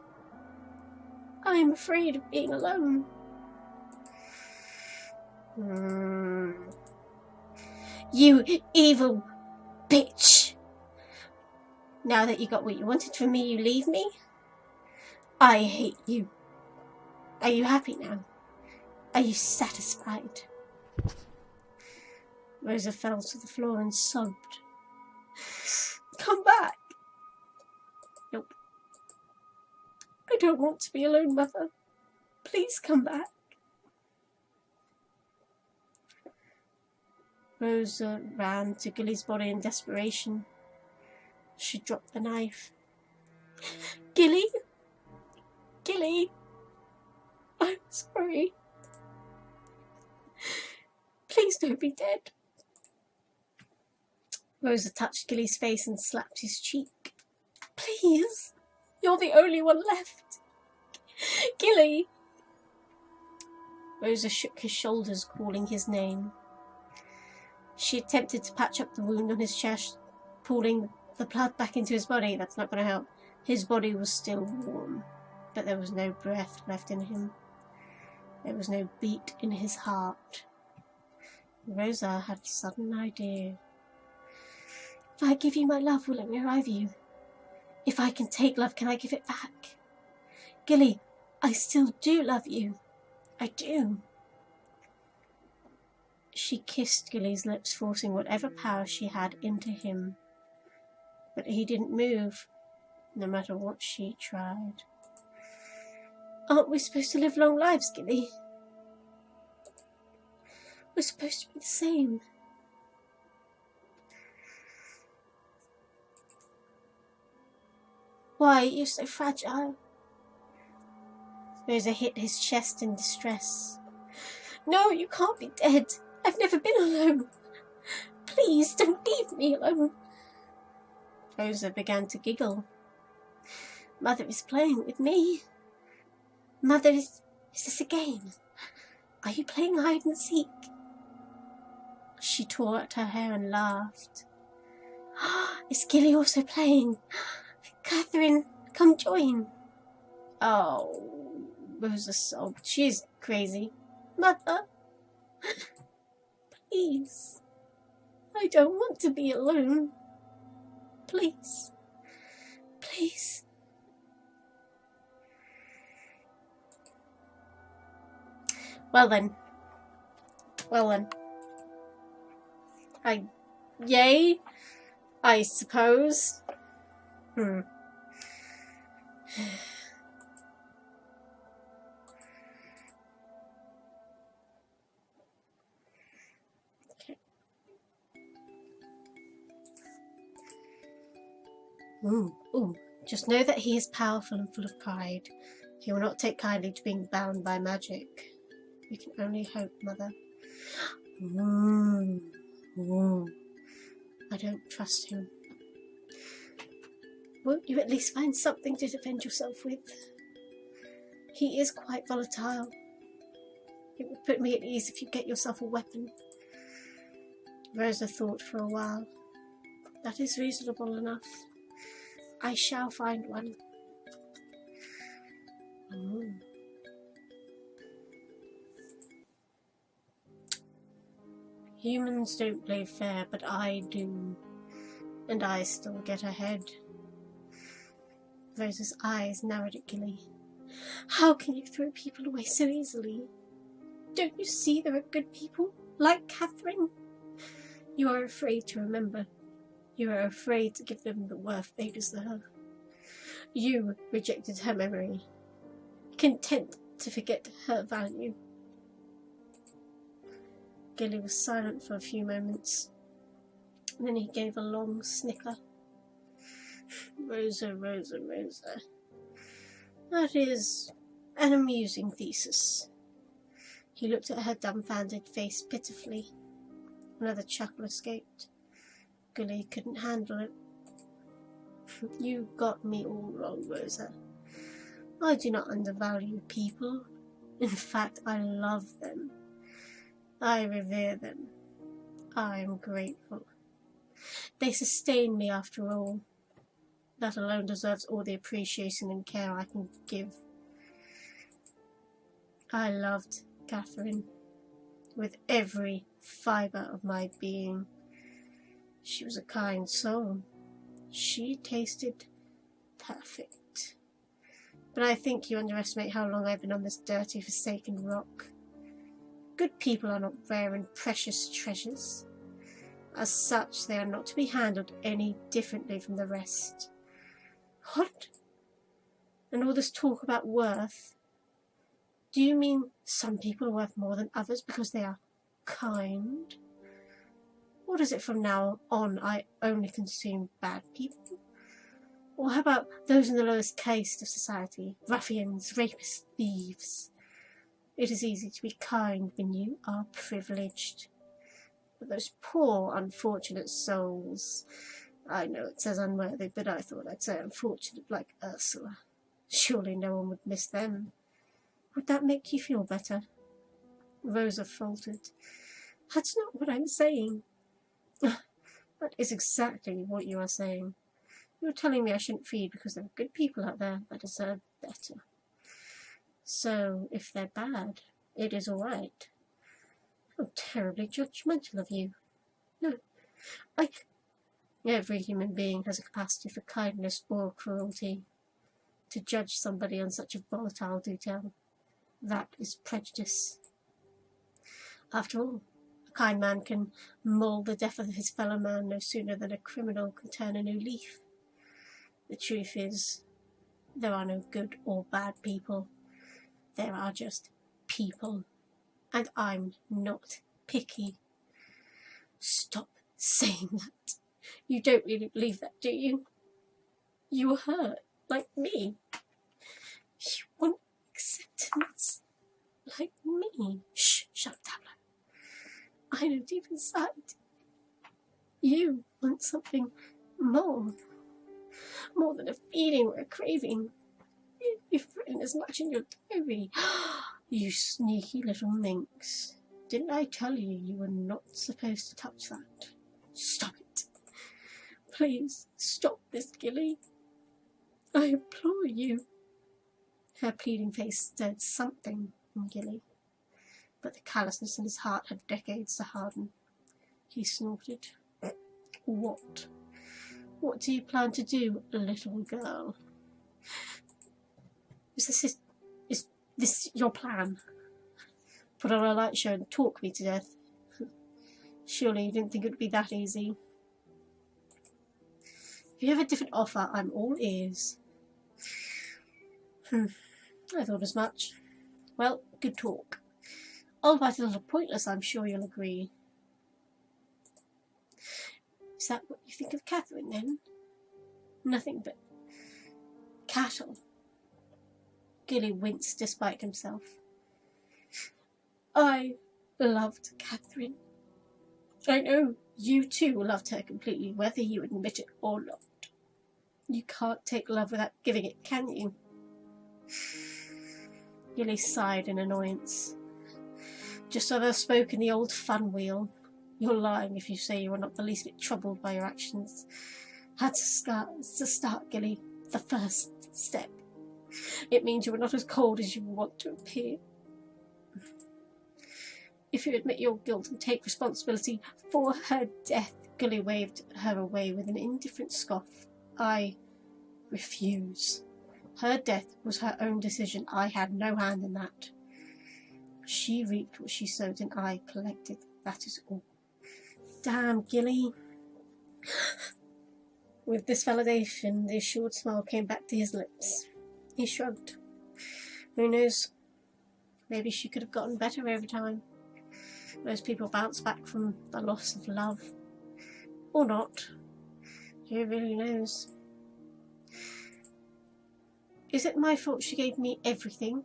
I am afraid of being alone. You evil bitch! Now that you got what you wanted from me, you leave me? I hate you. Are you happy now? Are you satisfied? Rosa fell to the floor and sobbed. Come back! Nope. I don't want to be alone, Mother. Please come back. Rosa ran to Gilly's body in desperation. She dropped the knife. Gilly? Gilly? I'm sorry. Please don't be dead. Rosa touched Gilly's face and slapped his cheek. Please, you're the only one left. Gilly. Rosa shook his shoulders, calling his name. She attempted to patch up the wound on his chest, pulling the blood back into his body. That's not going to help. His body was still warm, but there was no breath left in him. There was no beat in his heart. Rosa had a sudden idea. If I give you my love, will it revive you? If I can take love, can I give it back? Gilly, I still do love you. I do. She kissed Gilly's lips, forcing whatever power she had into him. But he didn't move, no matter what she tried. Aren't we supposed to live long lives, Gilly? We're supposed to be the same. Why, you're so fragile. Rosa hit his chest in distress. No, you can't be dead. I've never been alone. Please, don't leave me alone. Rosa began to giggle. Mother is playing with me. Mother, is this a game? Are you playing hide and seek? She tore at her hair and laughed. Is Gilly also playing? Catherine, come join. Oh, Rosa sobbed. She's crazy. Mother, please. I don't want to be alone. Please. Please. Well then. Yay, I suppose. Okay. Ooh. Just know that he is powerful and full of pride. He will not take kindly to being bound by magic. You can only hope, Mother. I don't trust him. Won't you at least find something to defend yourself with? He is quite volatile. It would put me at ease if you get yourself a weapon. Rosa thought for a while. That is reasonable enough. I shall find one. Humans don't play fair, but I do. And I still get ahead. Rosa's eyes narrowed at Gilly. How can you throw people away so easily? Don't you see there are good people, like Catherine? You are afraid to remember. You are afraid to give them the worth they deserve. You rejected her memory, content to forget her value. Gilly was silent for a few moments. Then he gave a long snicker. Rosa. That is an amusing thesis. He looked at her dumbfounded face pitifully. Another chuckle escaped. Gilly couldn't handle it. You got me all wrong, Rosa. I do not undervalue people. In fact, I love them. I revere them. I am grateful. They sustain me after all. That alone deserves all the appreciation and care I can give. I loved Catherine with every fibre of my being. She was a kind soul. She tasted perfect. But I think you underestimate how long I've been on this dirty, forsaken rock. Good people are not rare and precious treasures. As such, they are not to be handled any differently from the rest. What? And all this talk about worth? Do you mean some people are worth more than others because they are kind? What is it from now on I only consume bad people? Or how about those in the lowest caste of society? Ruffians, rapists, thieves. It is easy to be kind when you are privileged. But those poor, unfortunate souls. I know it says unworthy, but I thought I'd say unfortunate like Ursula. Surely no one would miss them. Would that make you feel better? Rosa faltered. That's not what I'm saying. That is exactly what you are saying. You're telling me I shouldn't feed because there are good people out there that deserve better. So, if they're bad, it is all right. How terribly judgmental of you. No, Every human being has a capacity for kindness or cruelty. To judge somebody on such a volatile detail, that is prejudice. After all, a kind man can mull the death of his fellow man no sooner than a criminal can turn a new leaf. The truth is, there are no good or bad people. There are just people. And I'm not picky. Stop saying that. You don't really believe that, do you? You were hurt, like me. You want acceptance, like me. Shh, shut up, Tableau. I know deep inside, you want something more. More than a feeling or a craving. You've written as much in your diary. You sneaky little minx. Didn't I tell you you were not supposed to touch that? Stop it. Please, stop this, Gilly. I implore you. Her pleading face stirred something in Gilly, but the callousness in his heart had decades to harden. He snorted. What? What do you plan to do, little girl? Is this your plan? Put on a light show and talk me to death? Surely you didn't think it would be that easy. If you have a different offer, I'm all ears. I thought as much. Well, good talk. Albeit a little pointless, I'm sure you'll agree. Is that what you think of Catherine, then? Nothing but cattle. Gilly winced despite himself. I loved Catherine. I know you too loved her completely, whether you admit it or not. You can't take love without giving it, can you? Gilly sighed in annoyance. Just so I've spoken the old fun wheel. You're lying if you say you are not the least bit troubled by your actions. Had to start, Gilly. The first step. It means you are not as cold as you want to appear. If you admit your guilt and take responsibility for her death, Gilly waved her away with an indifferent scoff. I refuse. Her death was her own decision. I had no hand in that. She reaped what she sowed and I collected. That is all. Damn, Gilly. With this validation, the assured smile came back to his lips. He shrugged. Who knows? Maybe she could have gotten better over time. Most people bounce back from the loss of love. Or not. Who really knows? Is it my fault she gave me everything?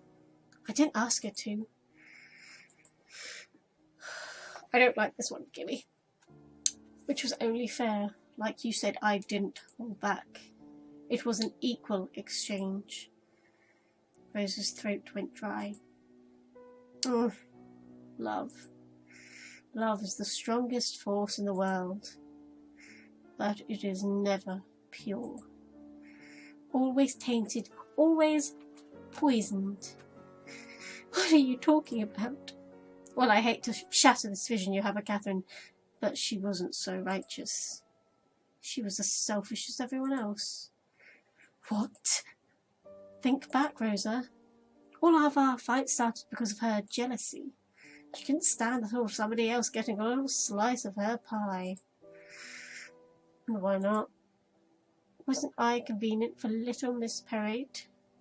I didn't ask her to. I don't like this one, Gilly. Which was only fair. Like you said, I didn't hold back. It was an equal exchange. Rose's throat went dry. Love. Love is the strongest force in the world. But it is never pure. Always tainted, always poisoned. What are you talking about? Well, I hate to shatter this vision you have of Catherine, but she wasn't so righteous. She was as selfish as everyone else. What? Think back, Rosa. All of our fights started because of her jealousy. She couldn't stand the thought of somebody else getting a little slice of her pie. And why not? Wasn't I convenient for little Miss Parody?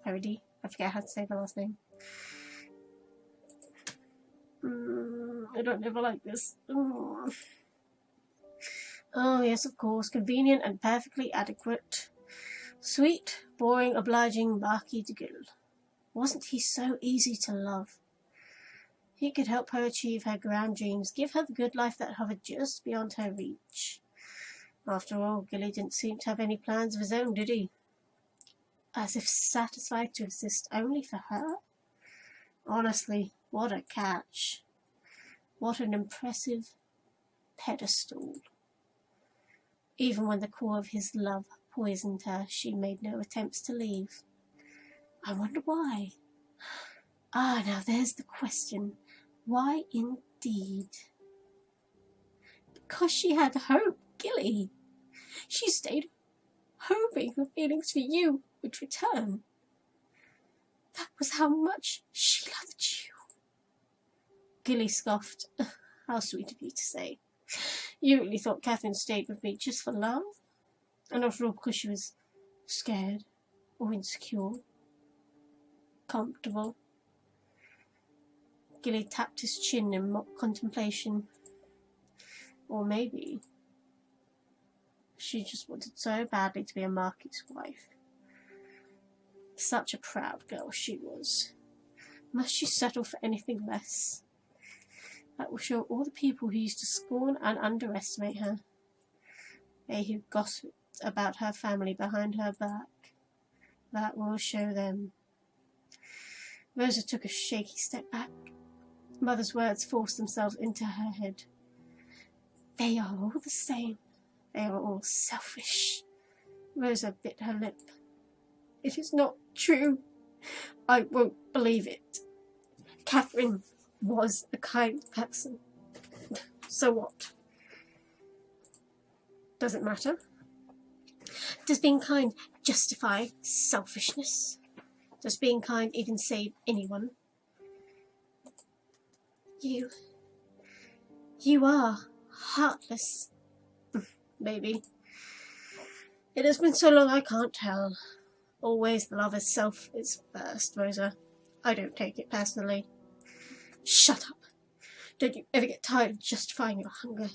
I forget how to say the last name. I don't ever like this. Oh, yes, of course. Convenient and perfectly adequate. Sweet, boring, obliging Marquis de Guild. Wasn't he so easy to love? He could help her achieve her grand dreams, give her the good life that hovered just beyond her reach. After all, Gilly didn't seem to have any plans of his own, did he? As if satisfied to exist only for her? Honestly, what a catch. What an impressive pedestal. Even when the core of his love poisoned her, she made no attempts to leave. I wonder why. Ah, now there's the question. Why indeed? Because she had hope, Gilly. She stayed hoping her feelings for you would return. That was how much she loved you. Gilly scoffed. How sweet of you to say. You really thought Catherine stayed with me just for love? And not at all because she was scared or insecure? Comfortable? Gilly tapped his chin in mock contemplation. Or maybe she just wanted so badly to be a marquis's wife. Such a proud girl she was. Must she settle for anything less? That will show all the people who used to scorn and underestimate her. They who gossiped about her family behind her back. That will show them. Rosa took a shaky step back. Mother's words forced themselves into her head. They are all the same. They are all selfish. Rosa bit her lip. It is not true. I won't believe it. Catherine was a kind person. So what? Does it matter? Does being kind justify selfishness? Does being kind even save anyone? You are heartless. Maybe. It has been so long I can't tell. Always the lover's self is first, Rosa. I don't take it personally. Shut up. Don't you ever get tired of justifying your hunger?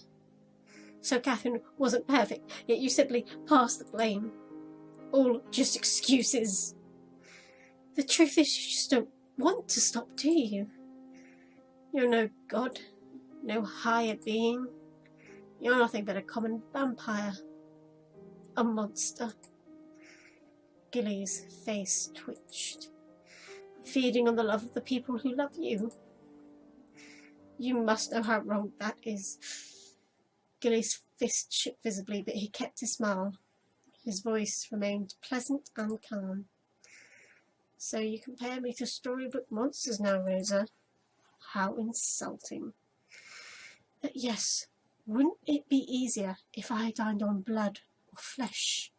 So Catherine wasn't perfect, yet you simply pass the blame. All just excuses. The truth is you just don't want to stop, do you? You're no god, no higher being. You're nothing but a common vampire. A monster. Gilly's face twitched. Feeding on the love of the people who love you. You must know how wrong that is. Gilly's fist shook visibly, but he kept his smile. His voice remained pleasant and calm. So you compare me to storybook monsters now, Rosa? How insulting. But yes, wouldn't it be easier if I dined on blood or flesh?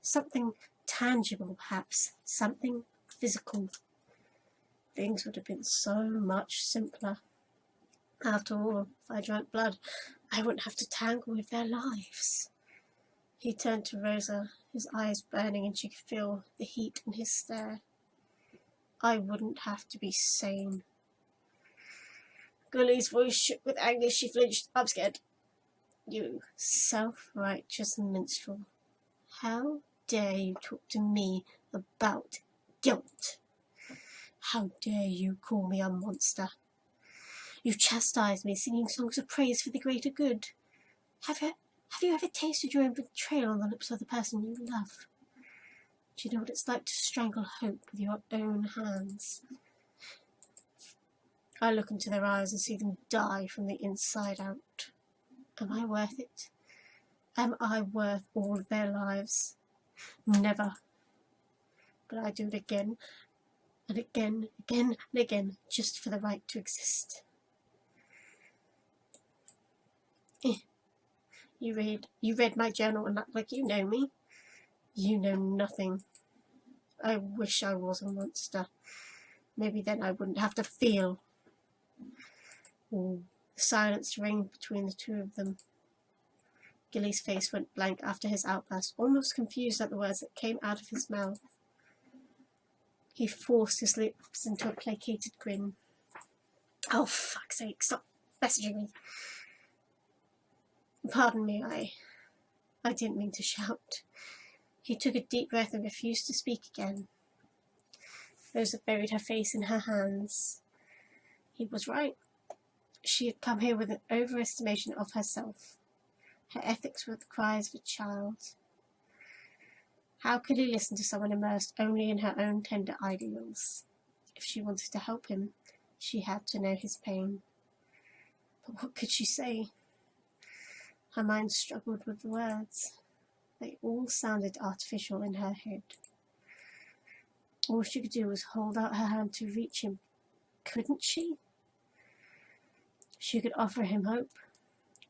Something tangible, perhaps. Something physical. Things would have been so much simpler. After all, if I drank blood, I wouldn't have to tangle with their lives. He turned to Rosa, his eyes burning, and she could feel the heat in his stare. I wouldn't have to be sane. Gilly's voice shook with anger. She flinched. I'm scared. You self-righteous minstrel. How dare you talk to me about guilt? How dare you call me a monster? You chastise me, singing songs of praise for the greater good. Have you ever tasted your own betrayal on the lips of the person you love? Do you know what it's like to strangle hope with your own hands? I look into their eyes and see them die from the inside out. Am I worth it? Am I worth all of their lives? Never. But I do it again and again, again and again, just for the right to exist. You read my journal and act like you know me. You know nothing. I wish I was a monster. Maybe then I wouldn't have to feel. The silence reigned between the two of them. Gilly's face went blank after his outburst, almost confused at the words that came out of his mouth. He forced his lips into a placated grin. Oh, fuck's sake, stop messaging me. Pardon me, I didn't mean to shout. He took a deep breath and refused to speak again. Rosa buried her face in her hands. He was right. She had come here with an overestimation of herself. Her ethics were the cries of a child. How could he listen to someone immersed only in her own tender ideals? If she wanted to help him, she had to know his pain. But what could she say? Her mind struggled with the words. They all sounded artificial in her head. All she could do was hold out her hand to reach him. Couldn't she? She could offer him hope,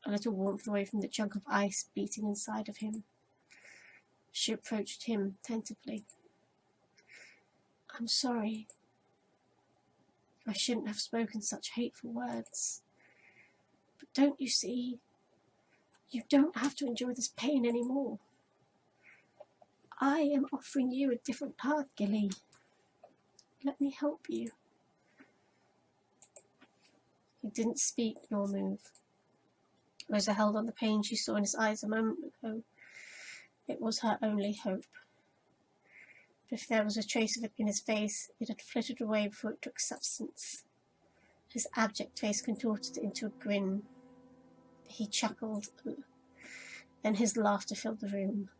a little warmth away from the chunk of ice beating inside of him. She approached him tentatively. I'm sorry. I shouldn't have spoken such hateful words. But don't you see? You don't have to endure this pain anymore. I am offering you a different path, Gilly. Let me help you. He didn't speak nor move. Rosa held on the pain she saw in his eyes a moment ago. It was her only hope. But if there was a trace of it in his face, it had flitted away before it took substance. His abject face contorted into a grin. He chuckled. Then his laughter filled the room.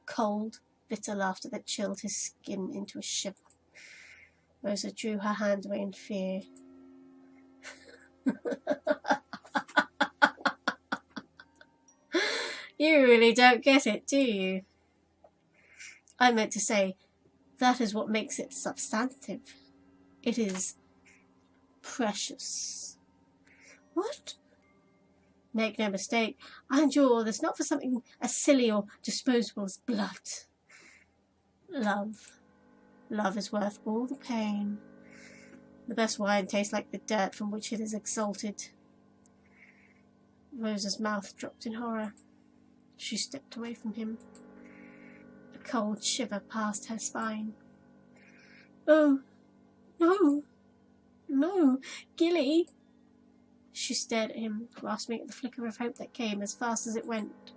Cold, bitter laughter that chilled his skin into a shiver. Rosa drew her hand away in fear. You really don't get it, do you? I meant to say, that is what makes it substantive. It is precious. What? Make no mistake, I endure all this not for something as silly or disposable as blood. Love. Love is worth all the pain. The best wine tastes like the dirt from which it is exalted. Rosa's mouth dropped in horror. She stepped away from him. A cold shiver passed her spine. Oh, no, no, Gilly. She stared at him, grasping at the flicker of hope that came as fast as it went.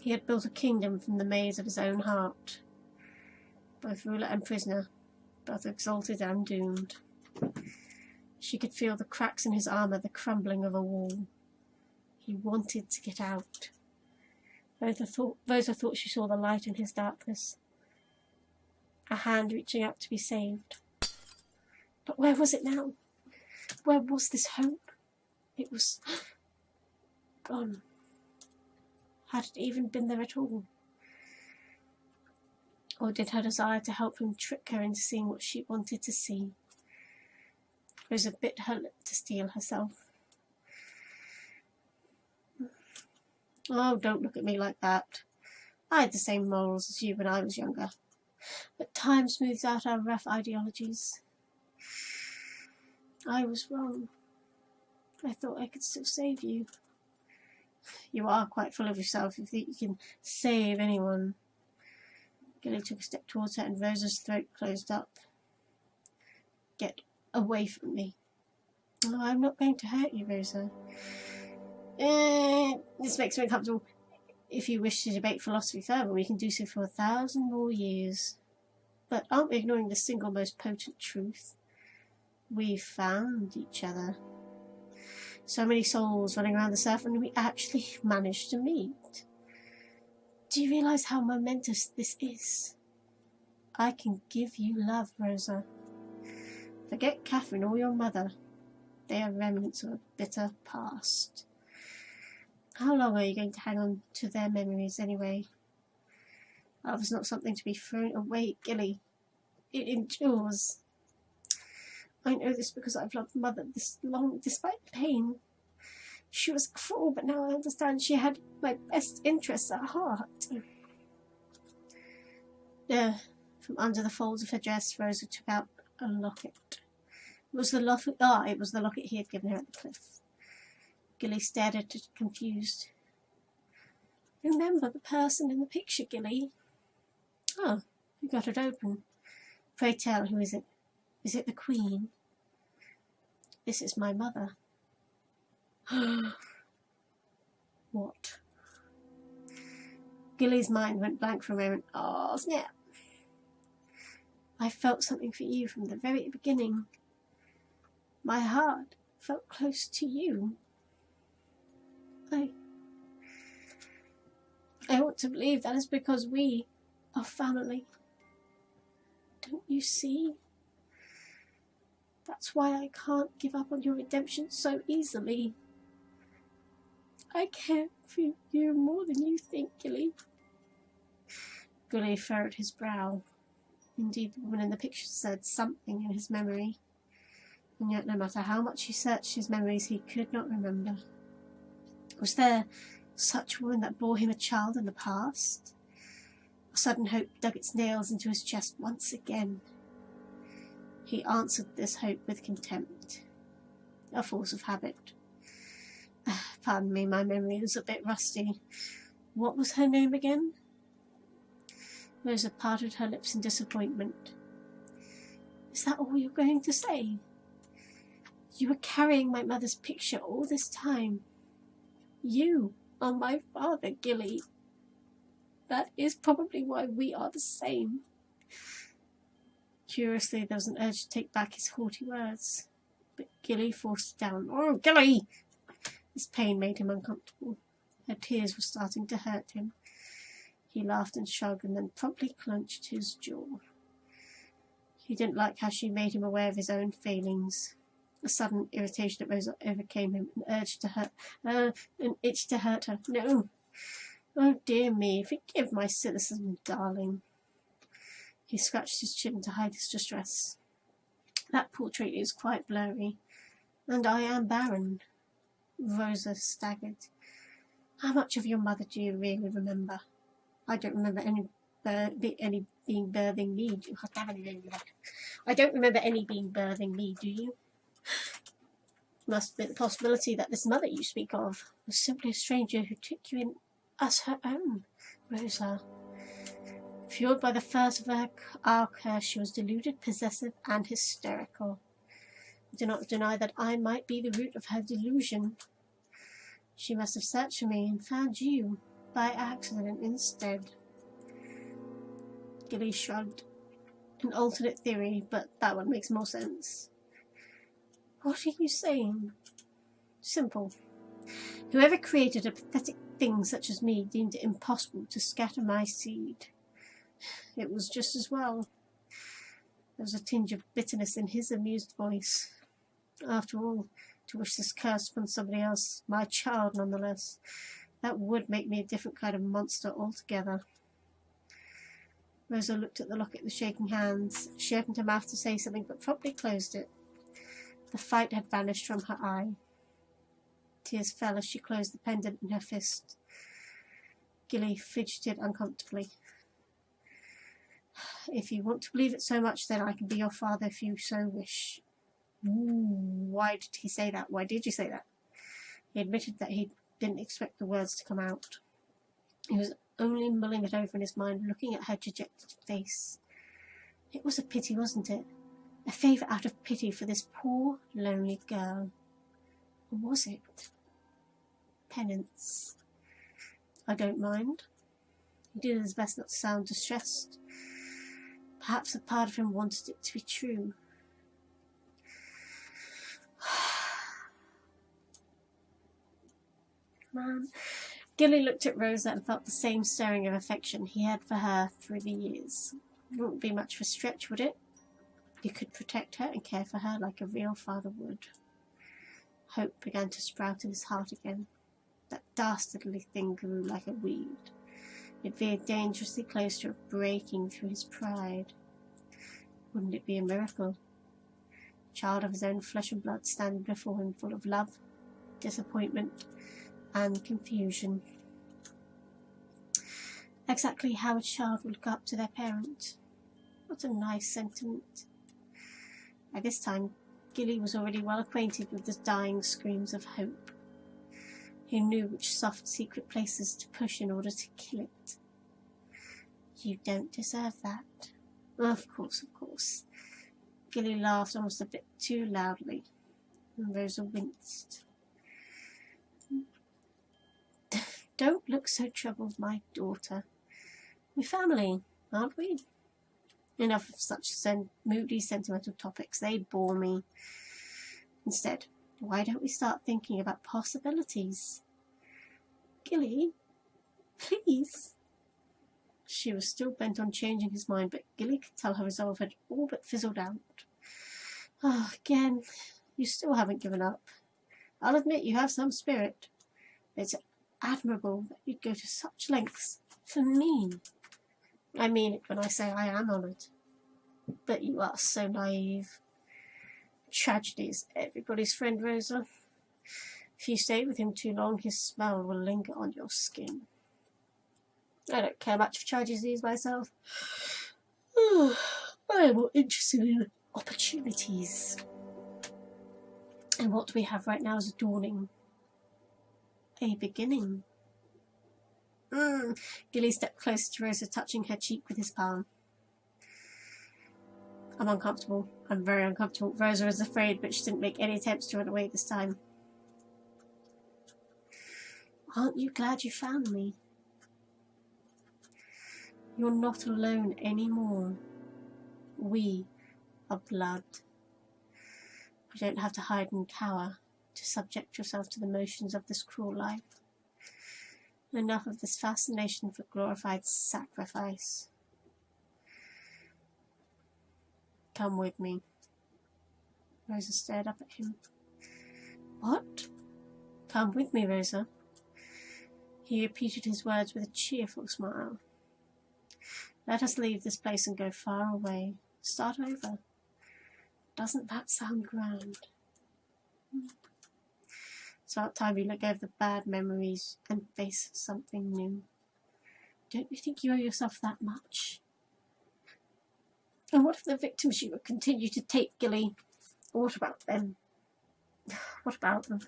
He had built a kingdom from the maze of his own heart. Both ruler and prisoner, both exalted and doomed. She could feel the cracks in his armour, the crumbling of a wall. He wanted to get out. Rosa thought she saw the light in his darkness. A hand reaching out to be saved. But where was it now? Where was this hope? It was gone. Had it even been there at all? Or did her desire to help him trick her into seeing what she wanted to see? Rosa bit her lip to steel herself. Oh, don't look at me like that. I had the same morals as you when I was younger. But time smooths out our rough ideologies. I was wrong. I thought I could still save you. You are quite full of yourself if you can save anyone. Gilly took a step towards her and Rosa's throat closed up. Get away from me. Oh, I'm not going to hurt you, Rosa. This makes me uncomfortable. If you wish to debate philosophy further, we can do so for 1,000 more years. But aren't we ignoring the single most potent truth? We found each other. So many souls running around the surf, and we actually managed to meet. Do you realise how momentous this is? I can give you love, Rosa. Forget Catherine or your mother. They are remnants of a bitter past. How long are you going to hang on to their memories anyway? Love is not something to be thrown away, Gilly. It endures. I know this because I've loved Mother this long, despite the pain. She was cruel, but now I understand she had my best interests at heart. There, from under the folds of her dress, Rosa took out a locket. It was the locket he had given her at the cliff. Gilly stared at it, confused. Remember the person in the picture, Gilly? Oh, you got it open. Pray tell, who is it? Is it the Queen? This is my mother. What? Gilly's mind went blank for a moment. Oh, snap. I felt something for you from the very beginning. My heart felt close to you. I want to believe that is because we are family. Don't you see? That's why I can't give up on your redemption so easily. I care for you more than you think, Gilly. Gilly furrowed his brow. Indeed, the woman in the picture said something in his memory. And yet, no matter how much he searched his memories, he could not remember. Was there Such woman that bore him a child in the past? A sudden hope dug its nails into his chest once again. He answered this hope with contempt, a force of habit. Pardon me, my memory is a bit rusty. What was her name again? Rosa parted her lips in disappointment. Is that all you're going to say? You were carrying my mother's picture all this time. You are my father, Gilly. That is probably why we are the same. Curiously, there was an urge to take back his haughty words, but Gilly forced it down. Oh, Gilly! This pain made him uncomfortable. Her tears were starting to hurt him. He laughed and shrugged and then promptly clenched his jaw. He didn't like how she made him aware of his own failings. A sudden irritation at Rosa overcame him, an itch to hurt her. No! Oh dear me, forgive my cynicism, darling. He scratched his chin to hide his distress. That portrait is quite blurry, and I am barren. Rosa staggered. How much of your mother do you really remember? I don't remember any being birthing me. I don't remember any being birthing me, do you? Must be the possibility that this mother you speak of was simply a stranger who took you in as her own, Rosa. Fueled by the thirst of our curse, she was deluded, possessive, and hysterical. I do not deny that I might be the root of her delusion. She must have searched for me and found you by accident instead. Gilly shrugged. An alternate theory, but that one makes more sense. What are you saying? Simple. Whoever created a pathetic thing such as me deemed it impossible to scatter my seed. It was just as well. There was a tinge of bitterness in his amused voice. After all, to wish this curse upon somebody else, my child nonetheless, that would make me a different kind of monster altogether. Rosa looked at the locket with shaking hands. She opened her mouth to say something, but promptly closed it. The fight had vanished from her eye. Tears fell as she closed the pendant in her fist. Gilly fidgeted uncomfortably. If you want to believe it so much, then I can be your father if you so wish. Why did he say that? Why did you say that? He admitted that he didn't expect the words to come out. He was only mulling it over in his mind, looking at her dejected face. It was a pity, wasn't it? A favour out of pity for this poor, lonely girl. Or was it? Penance. I don't mind. He did his best not to sound distressed. Perhaps a part of him wanted it to be true. Man. Gilly looked at Rosa and felt the same stirring of affection he had for her through the years. It wouldn't be much of a stretch, would it? He could protect her and care for her like a real father would. Hope began to sprout in his heart again. That dastardly thing grew like a weed. It veered dangerously close to breaking through his pride. Wouldn't it be a miracle? A child of his own flesh and blood standing before him, full of love, disappointment, and confusion. Exactly how a child would look up to their parent. What a nice sentiment. By this time, Gilly was already well acquainted with the dying screams of hope. He knew which soft secret places to push in order to kill it. You don't deserve that. Of course, of course. Gilly laughed almost a bit too loudly, and Rosa winced. Don't look so troubled, my daughter. We're family, aren't we? Enough of such moody, sentimental topics. They bore me. Instead, why don't we start thinking about possibilities? Gilly, please. She was still bent on changing his mind, but Gilly could tell her resolve had all but fizzled out. Ah, again, you still haven't given up. I'll admit you have some spirit. It's admirable that you'd go to such lengths for me. I mean it when I say I am honoured. But you are so naive. Tragedy is everybody's friend, Rosa. If you stay with him too long, his smell will linger on your skin. I don't care much for tragedies myself. I am more interested in opportunities. And what we have right now is a dawning. A beginning. Gilly stepped closer to Rosa, touching her cheek with his palm. I'm uncomfortable. I'm very uncomfortable. Rosa was afraid, but she didn't make any attempts to run away this time. Aren't you glad you found me? You're not alone anymore. We are blood. You don't have to hide and cower to subject yourself to the motions of this cruel life. Enough of this fascination for glorified sacrifice. Come with me. Rosa stared up at him. What? Come with me, Rosa. He repeated his words with a cheerful smile. Let us leave this place and go far away. Start over. Doesn't that sound grand? It's about time you let go of the bad memories and face something new. Don't you think you owe yourself that much? And what if the victims you would continue to take, Gilly? What about them? What about them?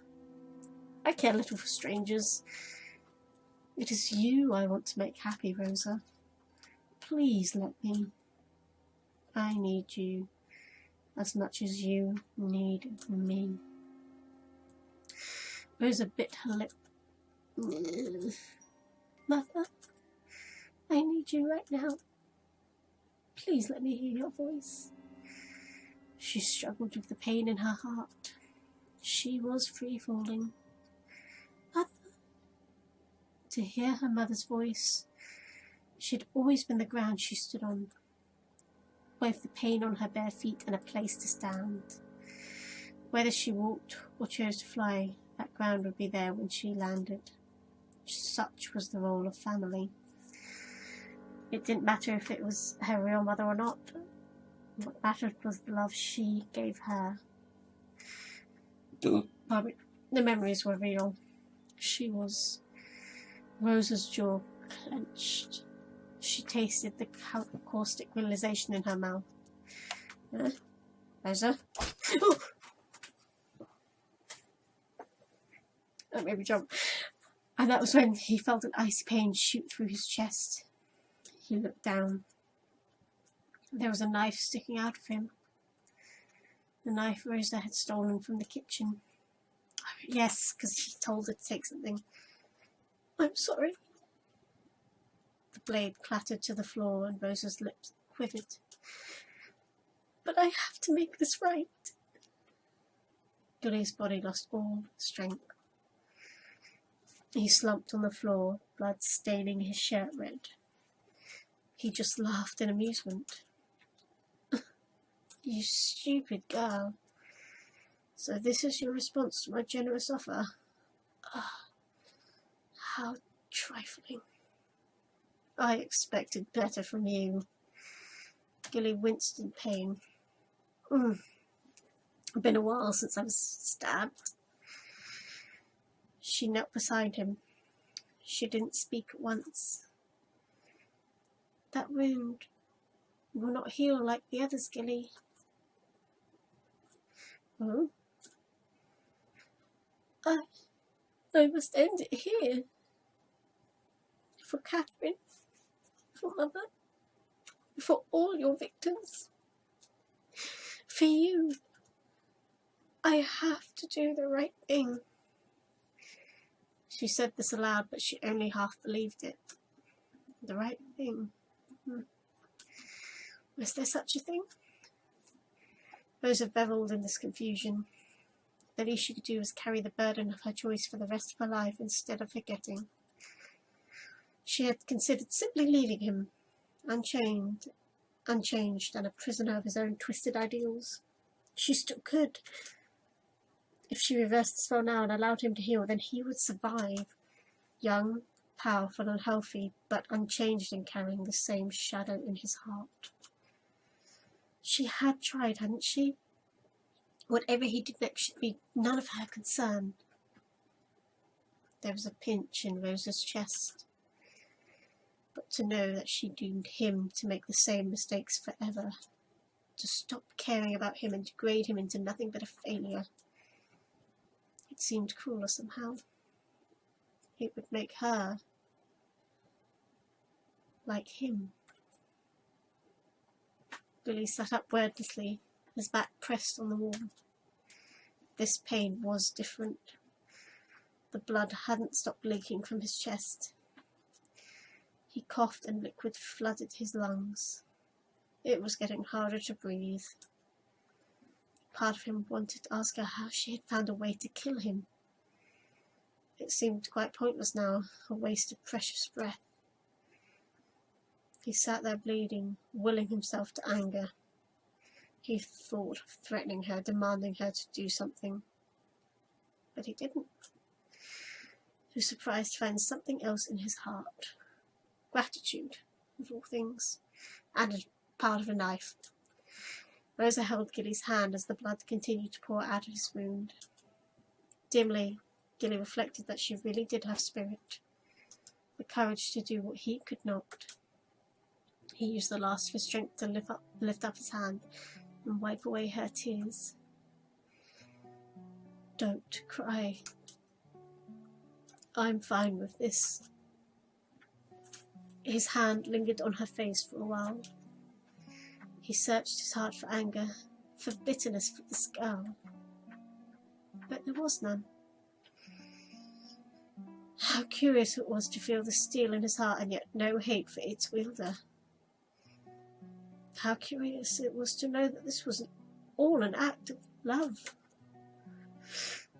I care little for strangers. It is you I want to make happy, Rosa. Please let me. I need you as much as you need me. Rosa bit her lip. Mother, I need you right now. Please let me hear your voice. She struggled with the pain in her heart. She was free-falling. Mother. To hear her mother's voice, she had always been the ground she stood on, both the pain on her bare feet and a place to stand. Whether she walked or chose to fly, that ground would be there when she landed. Such was the role of family. It didn't matter if it was her real mother or not. What mattered was the love she gave her. The memories were real. She was. Rosa's jaw clenched. She tasted the caustic realization in her mouth. Rosa? That made me jump. And that was when he felt an icy pain shoot through his chest. He looked down. There was a knife sticking out of him. The knife Rosa had stolen from the kitchen. Yes, because he told her to take something. I'm sorry. The blade clattered to the floor and Rosa's lips quivered. But I have to make this right. Gilly's body lost all strength. He slumped on the floor, blood staining his shirt red. He just laughed in amusement. You stupid girl. So this is your response to my generous offer? How trifling. I expected better from you. Gilly winced in pain. It's been a while since I was stabbed. She knelt beside him. She didn't speak at once. That wound will not heal like the others, Gilly. Oh? I must end it here. For Catherine, for Mother, for all your victims. For you. I have to do the right thing. She said this aloud, but she only half believed it. The right thing. Was there such a thing? Rosa revelled in this confusion. The least she could do was carry the burden of her choice for the rest of her life instead of forgetting. She had considered simply leaving him, unchanged and a prisoner of his own twisted ideals. She still could. If she reversed the spell now and allowed him to heal, then he would survive. Young, powerful and healthy, but unchanged and carrying the same shadow in his heart. She had tried, hadn't she? Whatever he did next should be none of her concern. There was a pinch in Rosa's chest. But to know that she doomed him to make the same mistakes forever, to stop caring about him and degrade him into nothing but a failure, it seemed crueler somehow. It would make her like him. Billy sat up wordlessly, his back pressed on the wall. This pain was different. The blood hadn't stopped leaking from his chest. He coughed and liquid flooded his lungs. It was getting harder to breathe. Part of him wanted to ask her how she had found a way to kill him. It seemed quite pointless now, a waste of precious breath. He sat there bleeding, willing himself to anger. He thought of threatening her, demanding her to do something. But he didn't. He was surprised to find something else in his heart. Gratitude, of all things, and a part of a knife. Rosa held Gilly's hand as the blood continued to pour out of his wound. Dimly, Gilly reflected that she really did have spirit, the courage to do what he could not. He used the last of his strength to lift up his hand and wipe away her tears. Don't cry. I'm fine with this. His hand lingered on her face for a while. He searched his heart for anger, for bitterness for this girl. But there was none. How curious it was to feel the steel in his heart and yet no hate for its wielder. How curious it was to know that this was all an act of love.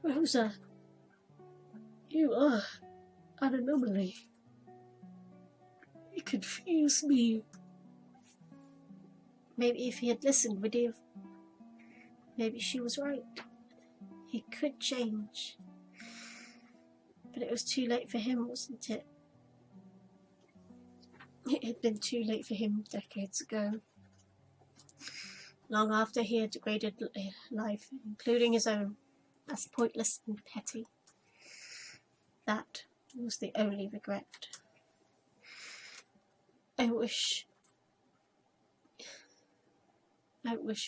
Rosa, you are an anomaly. You confuse me. Maybe if he had listened, would he have... Maybe she was right. He could change. But it was too late for him, wasn't it? It had been too late for him decades ago. Long after he had degraded life, including his own, as pointless and petty. That was the only regret. I wish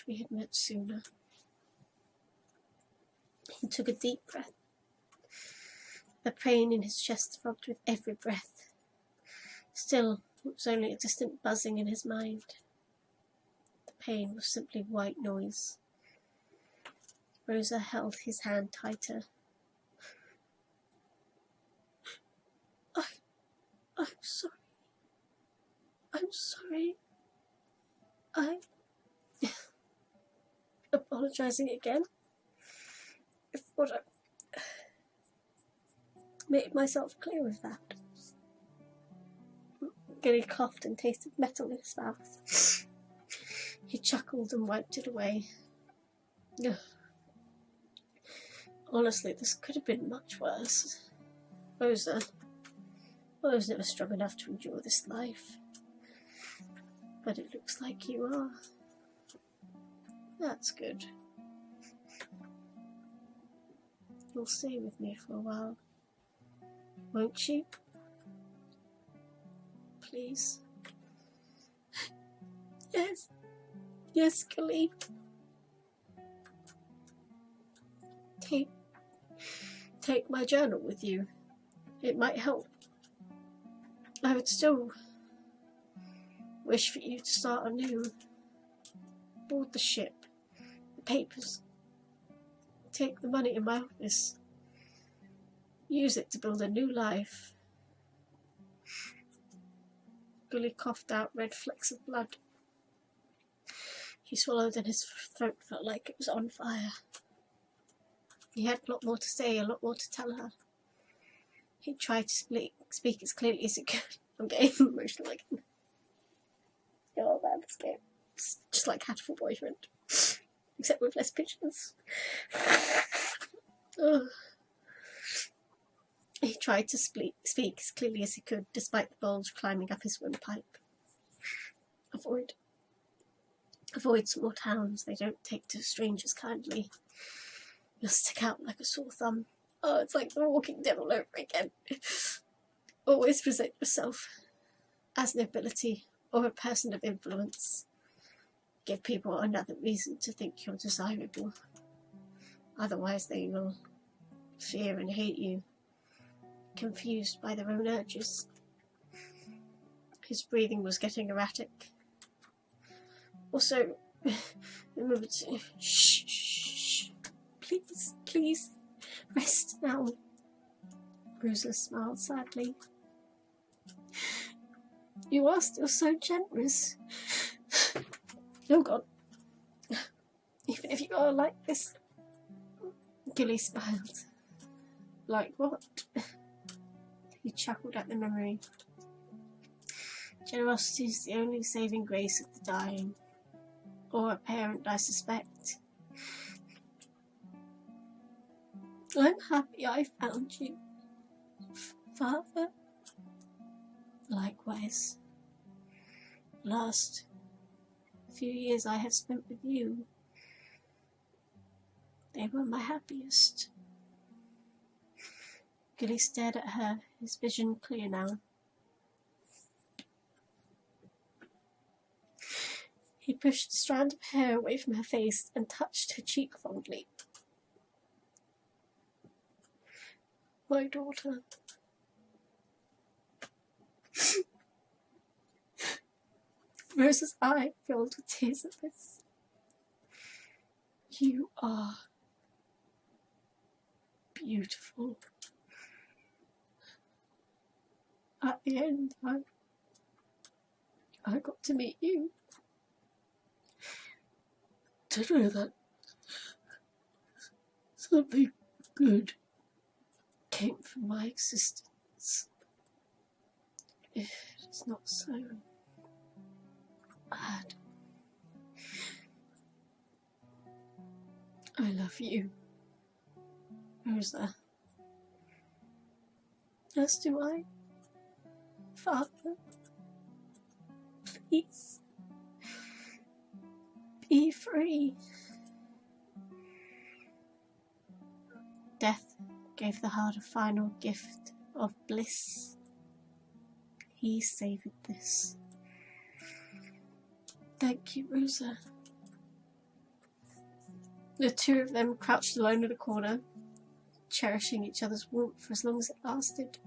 we had met sooner. He took a deep breath. The pain in his chest throbbed with every breath. Still, it was only a distant buzzing in his mind. The pain was simply white noise. Rosa held his hand tighter. I'm sorry. I'm sorry. I'm apologizing again. I thought I made myself clear with that. Gilly coughed and tasted metal in his mouth. He chuckled and wiped it away. Honestly, this could have been much worse. Rosa, I was never strong enough to endure this life. But it looks like you are. That's good. You'll stay with me for a while, won't you? Please. Yes. Yes, Gilly. Take my journal with you. It might help. I would still wish for you to start anew. Board the ship, the papers. Take the money in my office. Use it to build a new life. Billy coughed out red flecks of blood. He swallowed and his throat felt like it was on fire. He had a lot more to say, a lot more to tell her. He tried to speak as clearly as he could. I'm getting emotional again. Oh man, this game. It's just like Hatful Boyfriend. Except with less pictures. He tried to speak as clearly as he could, despite the bulge climbing up his windpipe. Avoid small towns. They don't take to strangers kindly. You'll stick out like a sore thumb. Oh, it's like the walking devil over again. Always present yourself as an ability or a person of influence. Give people another reason to think you're desirable. Otherwise they will fear and hate you, confused by their own urges. His breathing was getting erratic. Also, remember to... Shh. Please, please. Rest now. Rosa smiled sadly. You are still so generous. Oh God. Even if you are like this. Gilly smiled. Like what? He chuckled at the memory. Generosity is the only saving grace of the dying. Or a parent, I suspect. I'm happy I found you, Father. Likewise. The last few years I have spent with you, they were my happiest. Gilly stared at her, his vision clear now. He pushed a strand of hair away from her face and touched her cheek fondly. My daughter. Rosa's eye filled with tears at this. You are beautiful. At the end, I got to meet you. To know that something good came from my existence. It is not so bad. I love you, Rosa. As do I, Father. Please, be free. Death gave the heart a final gift of bliss. He savoured this. Thank you, Rosa. The two of them crouched alone in a corner, cherishing each other's warmth for as long as it lasted.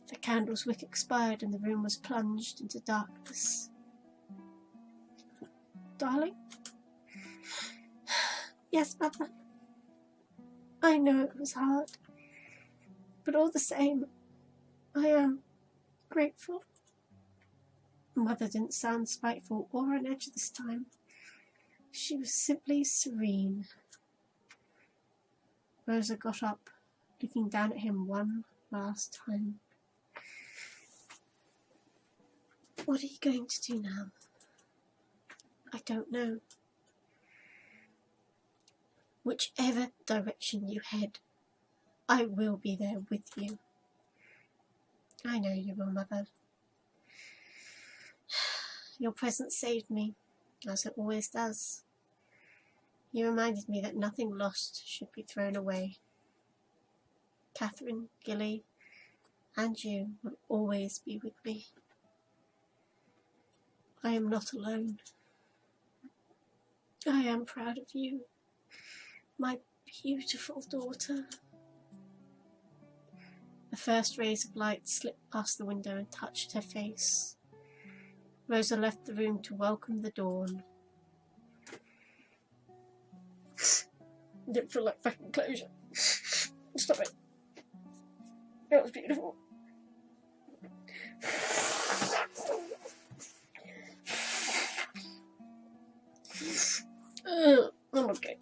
The candle's wick expired and the room was plunged into darkness. Darling? Yes, Mother. I know it was hard, but all the same, I am grateful. Mother didn't sound spiteful or on edge this time. She was simply serene. Rosa got up, looking down at him one last time. What are you going to do now? I don't know. Whichever direction you head, I will be there with you. I know you will, Mother. Your presence saved me, as it always does. You reminded me that nothing lost should be thrown away. Catherine, Gilly, and you will always be with me. I am not alone. I am proud of you, my beautiful daughter. The first rays of light slipped past the window and touched her face. Rosa left the room to welcome the dawn. Didn't feel like fucking closure. Stop it. That was beautiful. I'm okay.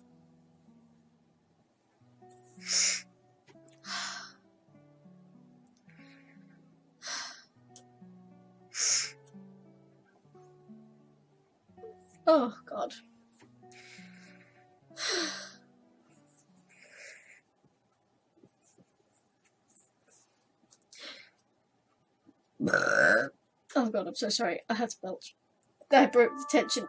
Oh, God. Oh, God, I'm so sorry. I had to belch. I broke the tension.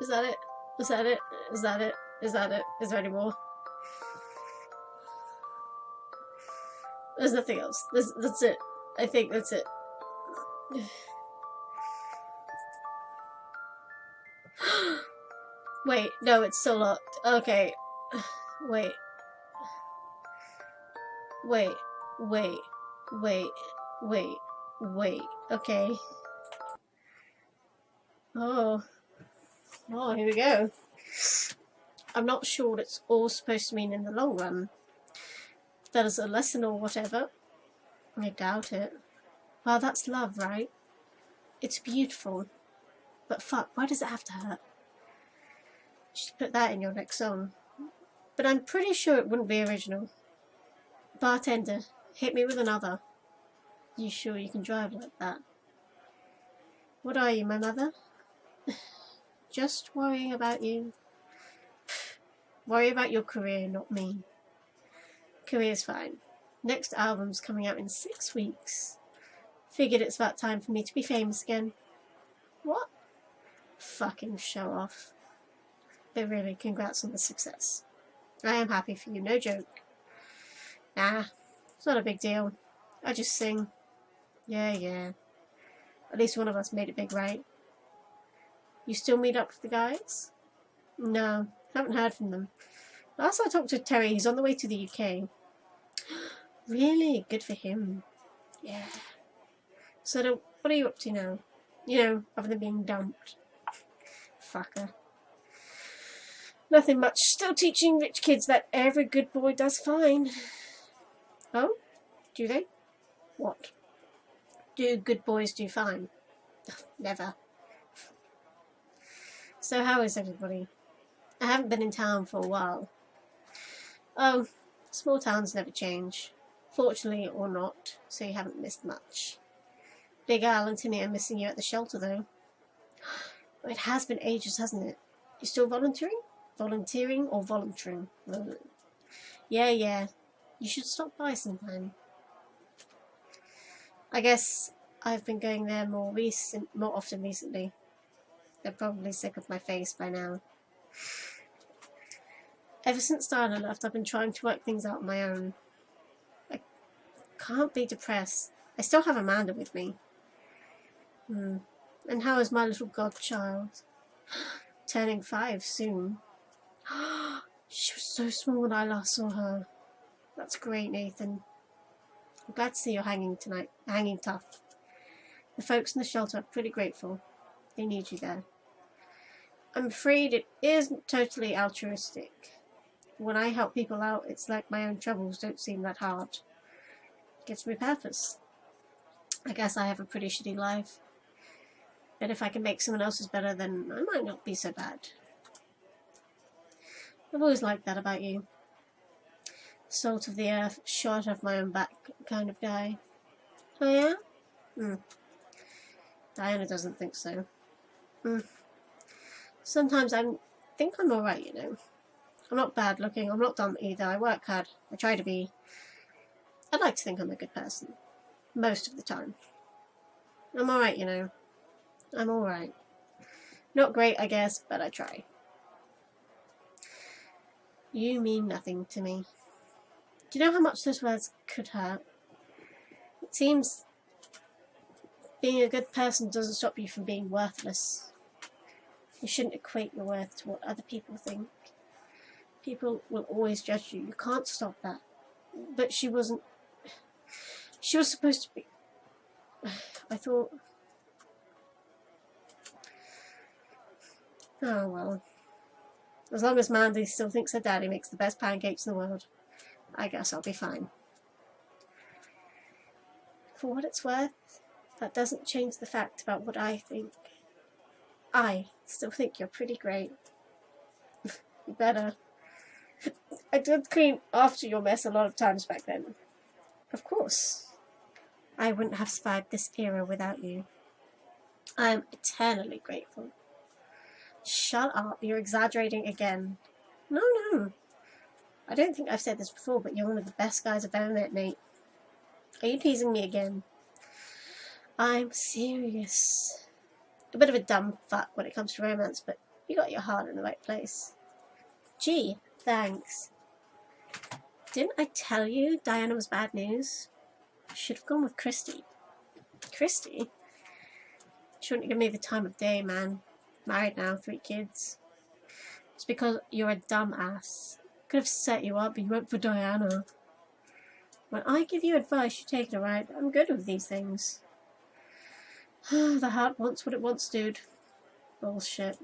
Is that it? Is that it? Is that it? Is that it? Is there any more? There's nothing else. That's it. I think that's it. Wait, no, it's still locked. Okay. Wait. Wait. Wait. Wait. Wait. Wait. Okay. Oh. Oh, here we go. I'm not sure what it's all supposed to mean in the long run. If that is a lesson or whatever. I doubt it. Well, that's love, right? It's beautiful. But fuck, why does it have to hurt? You should put that in your next song. But I'm pretty sure it wouldn't be original. Bartender, hit me with another. You sure you can drive like that? What are you, my mother? Just worrying about you. Worry about your career, not me. Career's fine. Next album's coming out in 6 weeks. Figured it's about time for me to be famous again. What? Fucking show off. But really, congrats on the success. I am happy for you, no joke. Nah, it's not a big deal. I just sing. Yeah. At least one of us made it big, right? You still meet up with the guys? No, haven't heard from them. Last I talked to Terry, he's on the way to the UK. Really? Good for him. Yeah. So, what are you up to now? You know, other than being dumped. Fucker. Nothing much. Still teaching rich kids that every good boy does fine. Oh? Do they? What? Do good boys do fine? Never. So how is everybody? I haven't been in town for a while. Oh, small towns never change. Fortunately or not, so you haven't missed much. Big Al and Timmy are missing you at the shelter though. It has been ages, hasn't it? You still volunteering? Volunteering or volunteering? Yeah. You should stop by sometime. I guess I've been going there more often recently. They're probably sick of my face by now. Ever since Diana left, I've been trying to work things out on my own. I can't be depressed. I still have Amanda with me. And how is my little godchild? Turning 5 soon. She was so small when I last saw her. That's great, Nathan. I'm glad to see you're hanging tough. The folks in the shelter are pretty grateful. They need you there. I'm afraid it isn't totally altruistic. When I help people out, it's like my own troubles don't seem that hard. It gives me purpose. I guess I have a pretty shitty life. But if I can make someone else's better, then I might not be so bad. I've always liked that about you. Salt of the earth, shot off my own back kind of guy. Oh yeah? Diana doesn't think so. Sometimes I think I'm alright, you know. I'm not bad looking, I'm not dumb either, I work hard, I try to be. I'd like to think I'm a good person. Most of the time. I'm alright, you know. I'm alright. Not great, I guess, but I try. You mean nothing to me. Do you know how much those words could hurt? It seems being a good person doesn't stop you from being worthless. You shouldn't equate your worth to what other people think. People will always judge you. You can't stop that. But she wasn't. She was supposed to be. I thought. Oh well. As long as Mandy still thinks her daddy makes the best pancakes in the world, I guess I'll be fine. For what it's worth, that doesn't change the fact about what I think. I still think you're pretty great. You better. I did clean after your mess a lot of times back then. Of course. I wouldn't have survived this era without you. I am eternally grateful. Shut up, you're exaggerating again. No. I don't think I've said this before, but you're one of the best guys I've ever met, Nate. Are you teasing me again? I'm serious. A bit of a dumb fuck when it comes to romance, but you got your heart in the right place. Gee, thanks. Didn't I tell you Diana was bad news? Should have gone with Christy. Christy? Shouldn't give me the time of day, man. Married now, 3 kids. It's because you're a dumbass. Could have set you up, but you went for Diana. When I give you advice, you take it alright. I'm good with these things. The heart wants what it wants, dude. Bullshit.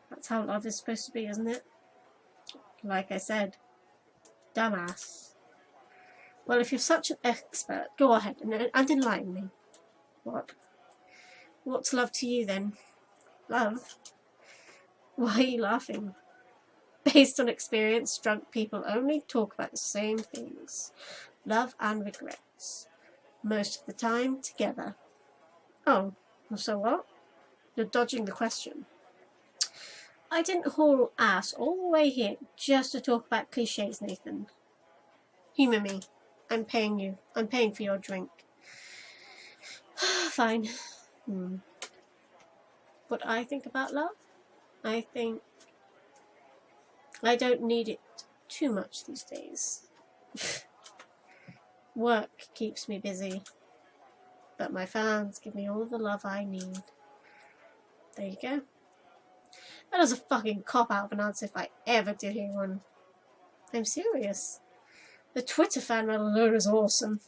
That's how love is supposed to be, isn't it? Like I said, dumbass. Well, if you're such an expert, go ahead and enlighten me. What? What's love to you, then? Love? Why are you laughing? Based on experience, drunk people only talk about the same things. Love and regrets. Most of the time, together. Oh, so what? You're dodging the question. I didn't haul ass all the way here just to talk about cliches, Nathan. Humour me. I'm paying you. I'm paying for your drink. Fine. What I think about love? I think I don't need it too much these days. Work keeps me busy, but my fans give me all the love I need. There you go. That was a fucking cop-out of an answer if I ever did hear one. I'm serious. The Twitter fan mail alone is awesome.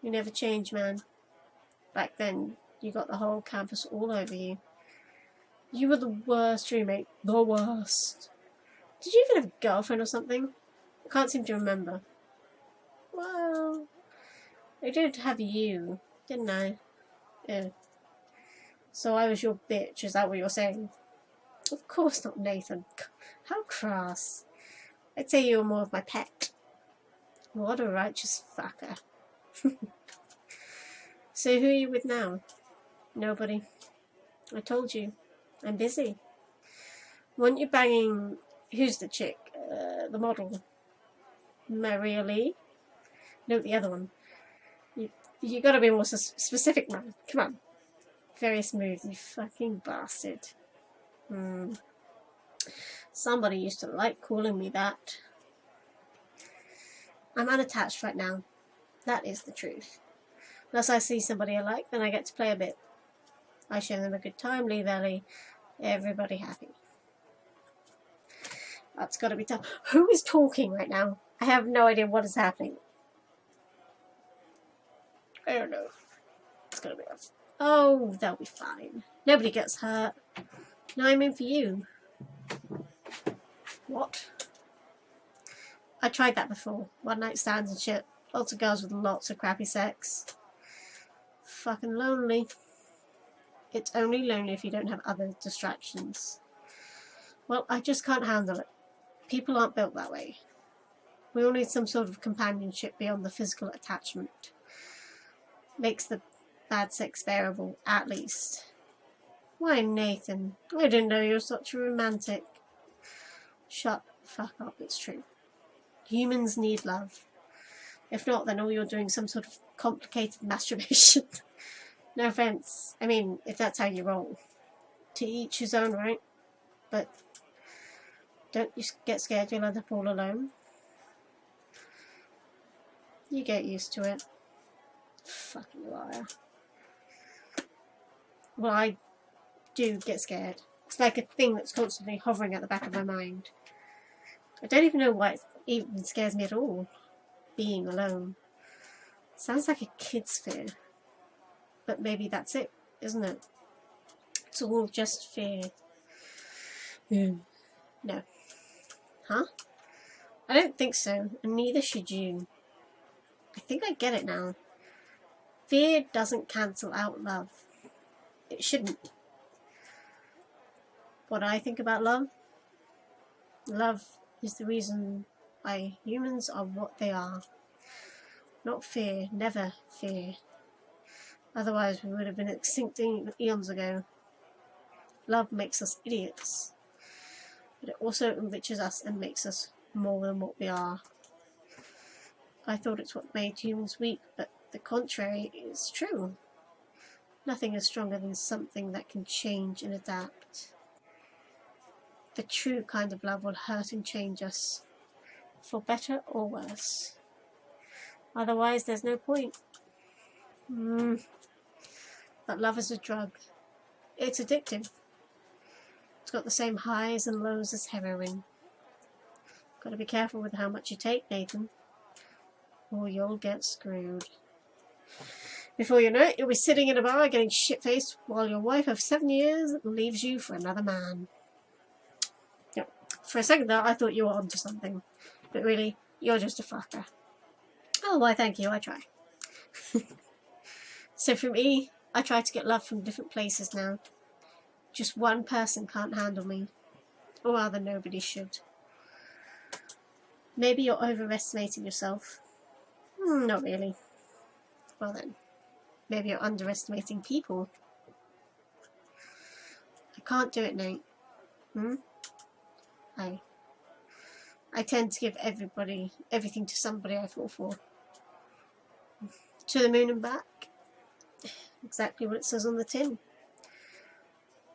You never change, man. Back then, you got the whole campus all over you. You were the worst roommate. The worst. Did you even have a girlfriend or something? I can't seem to remember. Well, I did have you, didn't I? Yeah. So I was your bitch, is that what you're saying? Of course not, Nathan. How crass. I'd say you were more of my pet. What a righteous fucker. So who are you with now? Nobody. I told you. I'm busy. Weren't you banging... Who's the chick? The model? Maria Lee? No, the other one. You gotta be more specific, man. Come on. Very smooth, you fucking bastard. Somebody used to like calling me that. I'm unattached right now. That is the truth. Unless I see somebody I like, then I get to play a bit. I show them a good time, leave early, everybody happy. That's gotta be tough. Who is talking right now? I have no idea what is happening. I don't know. It's gonna be rough. Oh, they'll be fine. Nobody gets hurt. No, I mean for you. What? I tried that before. One night stands and shit. Lots of girls with lots of crappy sex. Fucking lonely. It's only lonely if you don't have other distractions. Well, I just can't handle it. People aren't built that way. We all need some sort of companionship beyond the physical attachment. Makes the bad sex bearable, at least. Why, Nathan? I didn't know you were such a romantic. Shut the fuck up, it's true. Humans need love. If not, then all you're doing is some sort of complicated masturbation. No offense. I mean, if that's how you roll. To each his own, right? But don't you get scared you'll end up all alone? You get used to it. Fucking liar. Well, I do get scared. It's like a thing that's constantly hovering at the back of my mind. I don't even know why it even scares me at all. Being alone. Sounds like a kid's fear. But maybe that's it, isn't it? It's all just fear. No. Huh? I don't think so, and neither should you. I think I get it now. Fear doesn't cancel out love. It shouldn't. What I think about love? Love is the reason why humans are what they are. Not fear, never fear. Otherwise we would have been extinct eons ago. Love makes us idiots. But it also enriches us and makes us more than what we are. I thought it's what made humans weak, but the contrary is true. Nothing is stronger than something that can change and adapt. the true kind of love will hurt and change us, for better or worse. Otherwise, there's no point. But love is a drug. It's addictive. It's got the same highs and lows as heroin. Got to be careful with how much you take, Nathan, or you'll get screwed. Before you know it, you'll be sitting in a bar getting shit-faced while your wife of 7 years leaves you for another man. Yep. For a second there, I thought you were onto something. But really, you're just a fucker. Oh, why thank you, I try. So for me, I try to get love from different places now. Just one person can't handle me. Or rather, nobody should. Maybe you're overestimating yourself. Not really. Well then, maybe you're underestimating people. I can't do it, Nate. I tend to give everything to somebody I fall for. To the moon and back. Exactly what it says on the tin.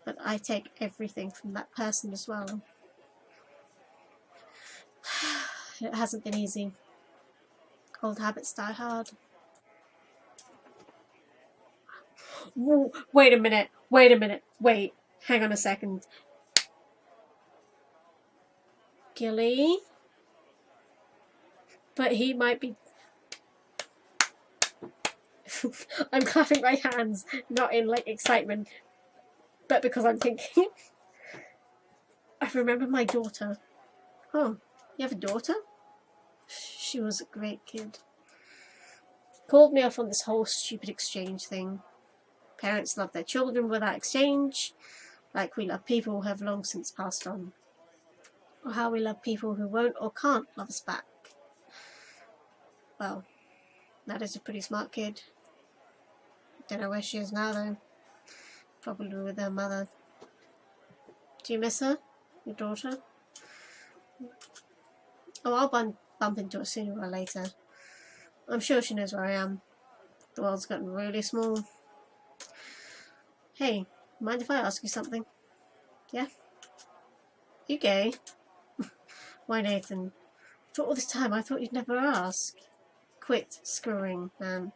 But I take everything from that person as well. It hasn't been easy. Old habits die hard. Whoa, wait a minute, wait, hang on a second. Gilly? But he might be... I'm clapping my hands, not in like excitement, but because I'm thinking. I remember my daughter. Oh, you have a daughter? She was a great kid. Called me off on this whole stupid exchange thing. Parents love their children without exchange, like we love people who have long since passed on. Or how we love people who won't or can't love us back. Well, that is a pretty smart kid. Don't know where she is now though. Probably with her mother. Do you miss her? Your daughter? Oh, I'll bump into her sooner or later. I'm sure she knows where I am. The world's gotten really small. Hey, mind if I ask you something? Yeah? You gay? Why, Nathan? For all this time I thought you'd never ask. Quit screwing, man.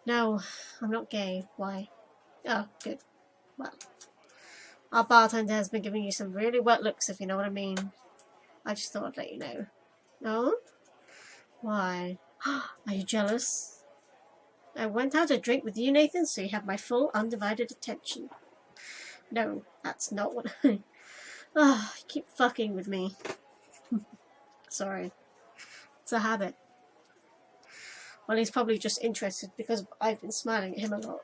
No, I'm not gay. Why? Oh, good. Well, our bartender has been giving you some really wet looks, if you know what I mean. I just thought I'd let you know. No? Why? Are you jealous? I went out to drink with you, Nathan, so you have my full, undivided attention. No, that's not what I... Oh, you keep fucking with me. Sorry. It's a habit. Well, he's probably just interested because I've been smiling at him a lot.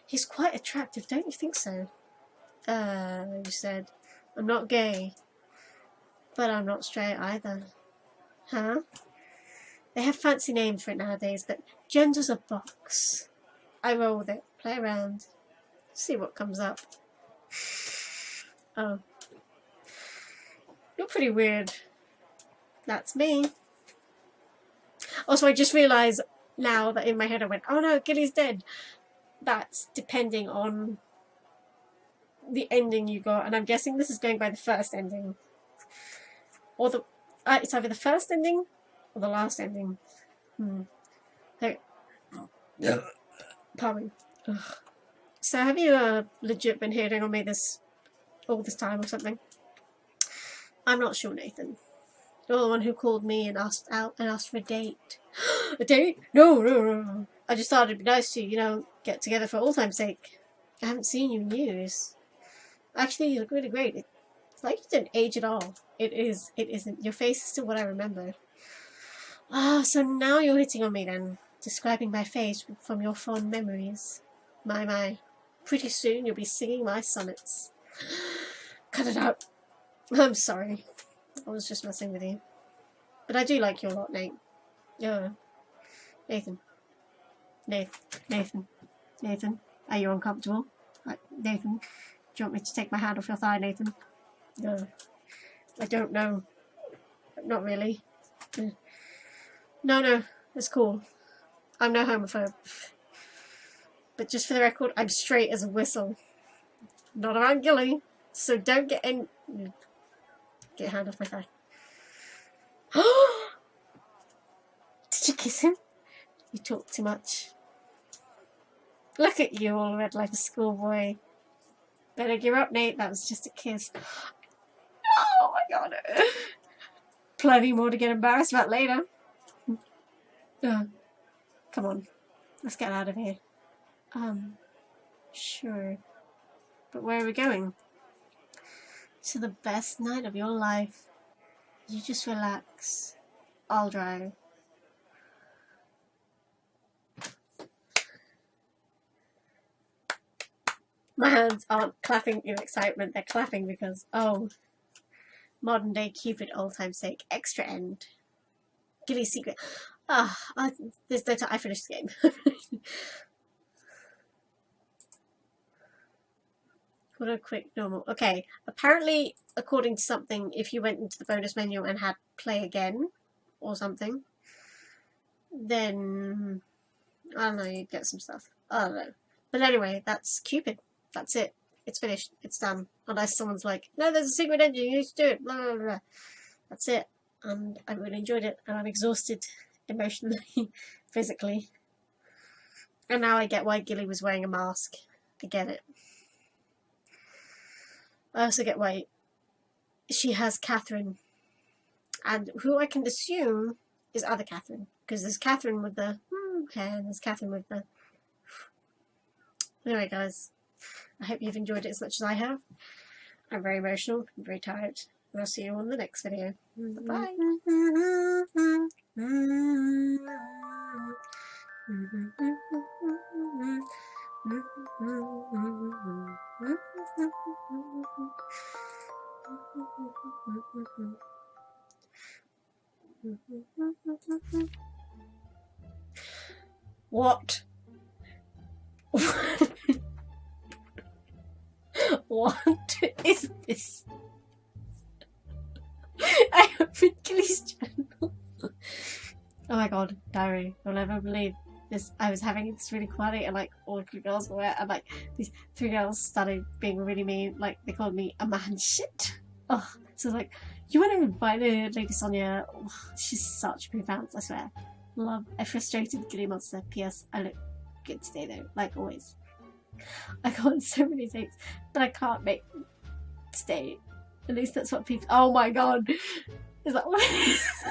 He's quite attractive, don't you think so? You said. I'm not gay. But I'm not straight either. Huh? They have fancy names for it nowadays, but gender's a box. I roll with it, play around, see what comes up. Oh. You're pretty weird. That's me. Also, I just realised now that in my head I went, oh no, Gilly's dead. That's depending on the ending you got, and I'm guessing this is going by the first ending. Or the... it's either the first ending or the last ending. Okay. Yeah. Pardon. Ugh. So have you legit been hitting on me all this time or something? I'm not sure, Nathan. You're the one who called me and asked out and asked for a date. A date? No. I just thought it'd be nice to, you know, get together for old time's sake. I haven't seen you in years. Actually, you look really great. It's like you didn't age at all. It isn't. Your face is still what I remember. Ah, so now you're hitting on me then, describing my face from your fond memories. My. Pretty soon you'll be singing my sonnets. Cut it out. I'm sorry. I was just messing with you. But I do like you a lot, Nate. Yeah. Nathan. Nathan. Are you uncomfortable? Nathan, do you want me to take my hand off your thigh, Nathan? No. I don't know. Not really. No, it's cool. I'm no homophobe. But just for the record, I'm straight as a whistle. Not around Gilly. So don't get in. Get your hand off my thigh. Did you kiss him? You talk too much. Look at you, all red like a schoolboy. Better give up, Nate. That was just a kiss. Oh my god. Plenty more to get embarrassed about later. Come on. Let's get out of here. Sure. But where are we going? To the best night of your life. You just relax. I'll drive. My hands aren't clapping in excitement, they're clapping because, oh, modern day Cupid, old time's sake, extra end. Gilly's secret. There's no time, I finished the game. What a quick normal. Okay, apparently, according to something, if you went into the bonus menu and had play again, or something, then, I don't know, you'd get some stuff. I don't know. But anyway, that's Cupid. That's it. It's finished. It's done. Unless someone's like, no, there's a secret ending, you need to do it, blah, blah, blah. That's it. And I really enjoyed it. And I'm exhausted emotionally, physically. And now I get why Gilly was wearing a mask. I get it. I also get why she has Catherine. And who I can assume is other Catherine. Because there's Catherine with the hair and there's Catherine with the... Anyway, guys. I hope you've enjoyed it as much as I have. I'm very emotional, I'm very tired, and I'll see you on the next video. Bye! What? What is this? I opened Gilly's channel. Oh my god, diary. You'll never believe this. I was having this really quiet and like all the girls were and like these 3 girls started being really mean. Like they called me a man shit. Oh, so like, you want to invite Lady Sonia? Oh, she's such big fans, I swear. Love a frustrated Gilly monster. P.S. I look good today though, like always. I go on so many dates that I can't make stay. At least that's what people. Oh my god, is that what? It's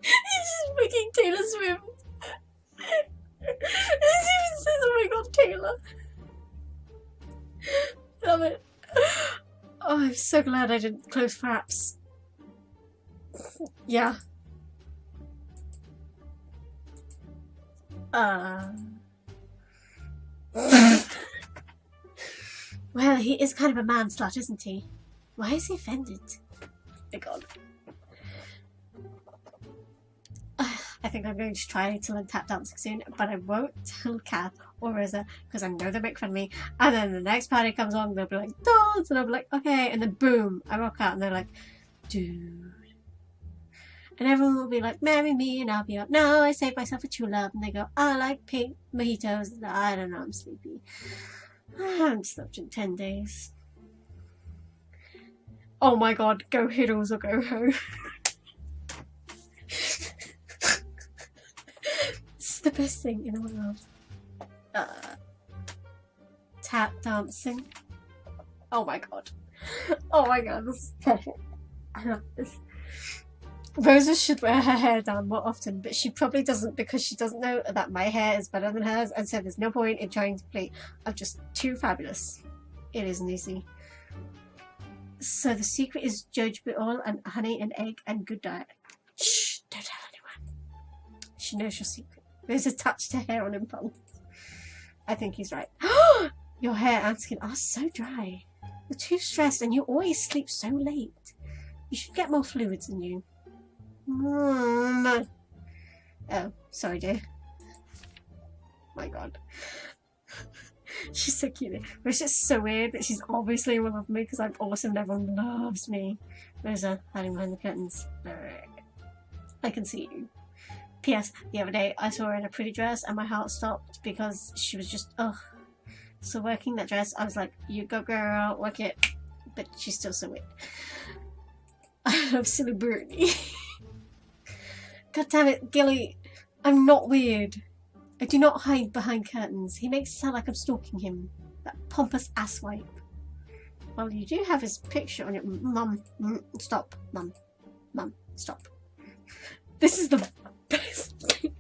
just freaking Taylor Swift. It even says, "Oh my god, Taylor." Love it. Oh, I'm so glad I didn't close fraps. Yeah. Well, he is kind of a man slut, isn't he? Why is he offended? Oh my god. I think I'm going to try to learn tap dancing soon, but I won't tell Kath or Rosa because I know they'll make fun of me. And then the next party comes along, they'll be like, dance! And I'll be like, okay. And then boom, I rock out and they're like, dude. And everyone will be like, marry me, and I'll be like, no, I saved myself a true love. And they go, I like pink mojitos. I don't know, I'm sleepy. I haven't slept in 10 days. Oh my god, go Hiddles or go home. This is the best thing in the world. Tap dancing. Oh my god. Oh my god, this is perfect. I love this. Rosa should wear her hair down more often, but she probably doesn't because she doesn't know that my hair is better than hers, and so there's no point in trying to play. I'm just too fabulous. It isn't easy. So the secret is jojoba oil and honey and egg and good diet. Shh, don't tell anyone. She knows your secret. Rosa touched her hair on impulse. I think he's right. Your hair and skin are so dry. You're too stressed and you always sleep so late. You should get more fluids in you. Oh, sorry dear. My god. She's so cute. It's just so weird that she's obviously in love with me because I'm awesome and everyone loves me. Rosa, hiding behind the curtains. I can see you. P.S. The other day I saw her in a pretty dress and my heart stopped because she was just, So working that dress, I was like, you go girl, work it. But she's still so weird. I love silly Bernie. God damn it, Gilly. I'm not weird. I do not hide behind curtains. He makes it sound like I'm stalking him. That pompous asswipe. Well, you do have his picture on your... Mum, stop. Mum, stop. This is the best thing.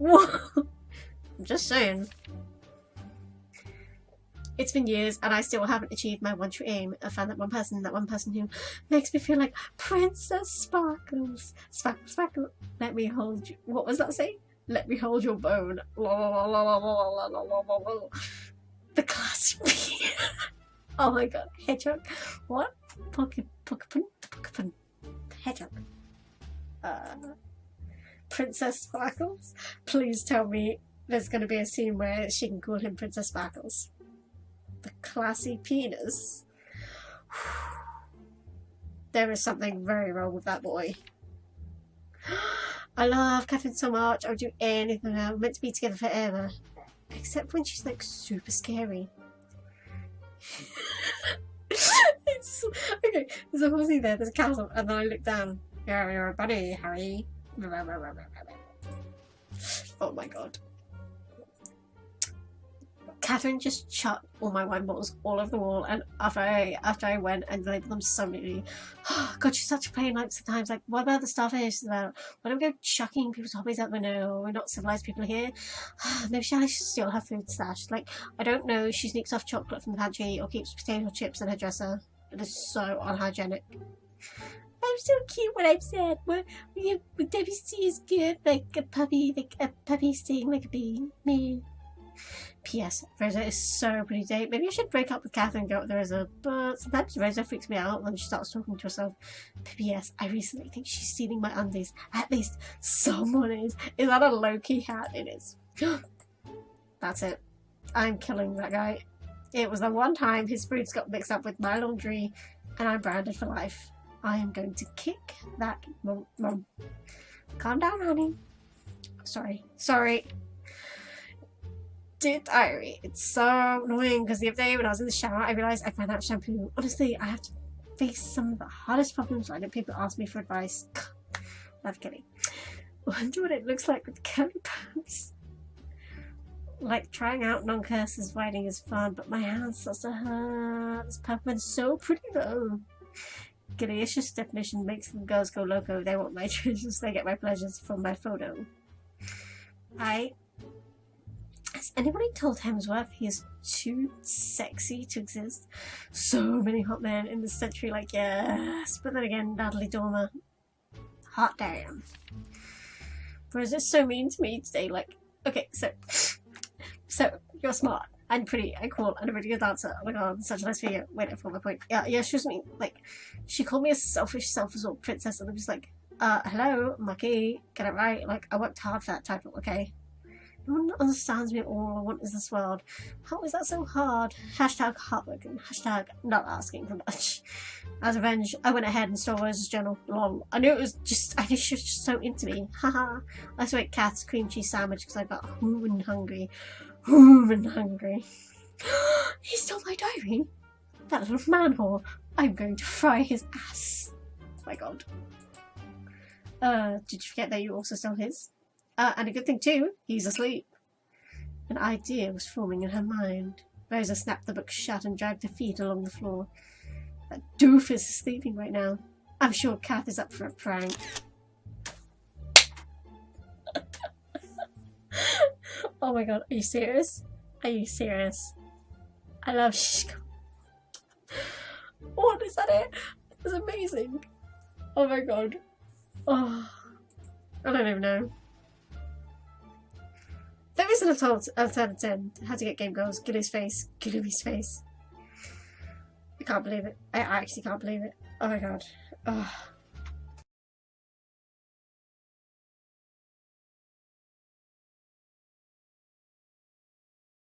I'm just saying. It's been years and I still haven't achieved my one true aim. I found that one person who makes me feel like Princess Sparkles. Sparkle, sparkle. Let me hold you. What was that saying? Let me hold your bone. The classic. Oh my god. Hedgehog. What? Pokemon. Hedgehog. Princess Sparkles? Please tell me there's going to be a scene where she can call him Princess Sparkles. The classy penis. There is something very wrong with that boy. I love Catherine so much. I would do anything. We're meant to be together forever. Except when she's like super scary. Okay, there's a horsey there, there's a castle, and then I look down. You're a bunny, Harry. Oh my god. Catherine just chucked all my wine bottles all over the wall, and after I went and labelled them so neatly, oh god, she's such a pain. Like sometimes, like, what about the starfish? About when I go chucking people's hobbies out the window? We're not civilized people here. Maybe I should steal her food stash. Like, I don't know. She sneaks off chocolate from the pantry or keeps potato chips in her dresser. It is so unhygienic. I'm so cute when I'm sad. Debbie C is good, like a puppy sting like a bee. Me. P.S. Rosa is so pretty today. Maybe I should break up with Catherine and go up with Rosa, but sometimes Rosa freaks me out when she starts talking to herself. P.S. I recently think she's stealing my undies. At least someone is. Is that a low-key hat? It is. That's it. I'm killing that guy. It was the one time his fruits got mixed up with my laundry and I'm branded for life. I am going to kick that mom. Calm down, honey. Sorry. Dear diary, it's so annoying because the other day when I was in the shower, I realised I ran out of shampoo. Honestly, I have to face some of the hardest problems. I know people ask me for advice. Love Kelly. Wonder what it looks like with curly pants. Like trying out non-cursive writing is fun, but my hands starts to hurt. This purple is so pretty though. Gilliacious definition makes the girls go loco. They want my treasures, they get my pleasures from my photo. Has anybody told Hemsworth he is too sexy to exist? So many hot men in this century, like, yes. But then again, Natalie Dormer. Hot damn. Bros is so mean to me today, like, okay, so you're smart and pretty and cool and a really good dancer. Oh my god, such a nice video. Wait, I forgot my point. Yeah, she was mean. Like, she called me a selfish, self-absorbed princess, and I'm just like, hello, Mucky, get it right. Like, I worked hard for that title, okay? No one understands me at all. I want is this world. How is that so hard? Hashtag heartbroken. Hashtag not asking for much. As revenge, I went ahead and stole Rose's journal. Lol. I knew she was just so into me. Haha. I used to make Cat's cream cheese sandwich because I got human hungry. He stole my diary. That little man whore. I'm going to fry his ass. Oh my god. Did you forget that you also stole his? And a good thing too, he's asleep. An idea was forming in her mind. Rosa snapped the book shut and dragged her feet along the floor. That doofus is sleeping right now. I'm sure Kath is up for a prank. Oh my god, are you serious? Are you serious? I love Shishko. What is that it? It's amazing. Oh my god. Oh, I don't even know. There is an alternative. How to get game goals. Gilly's face. I can't believe it. I actually can't believe it. Oh my god. Oh.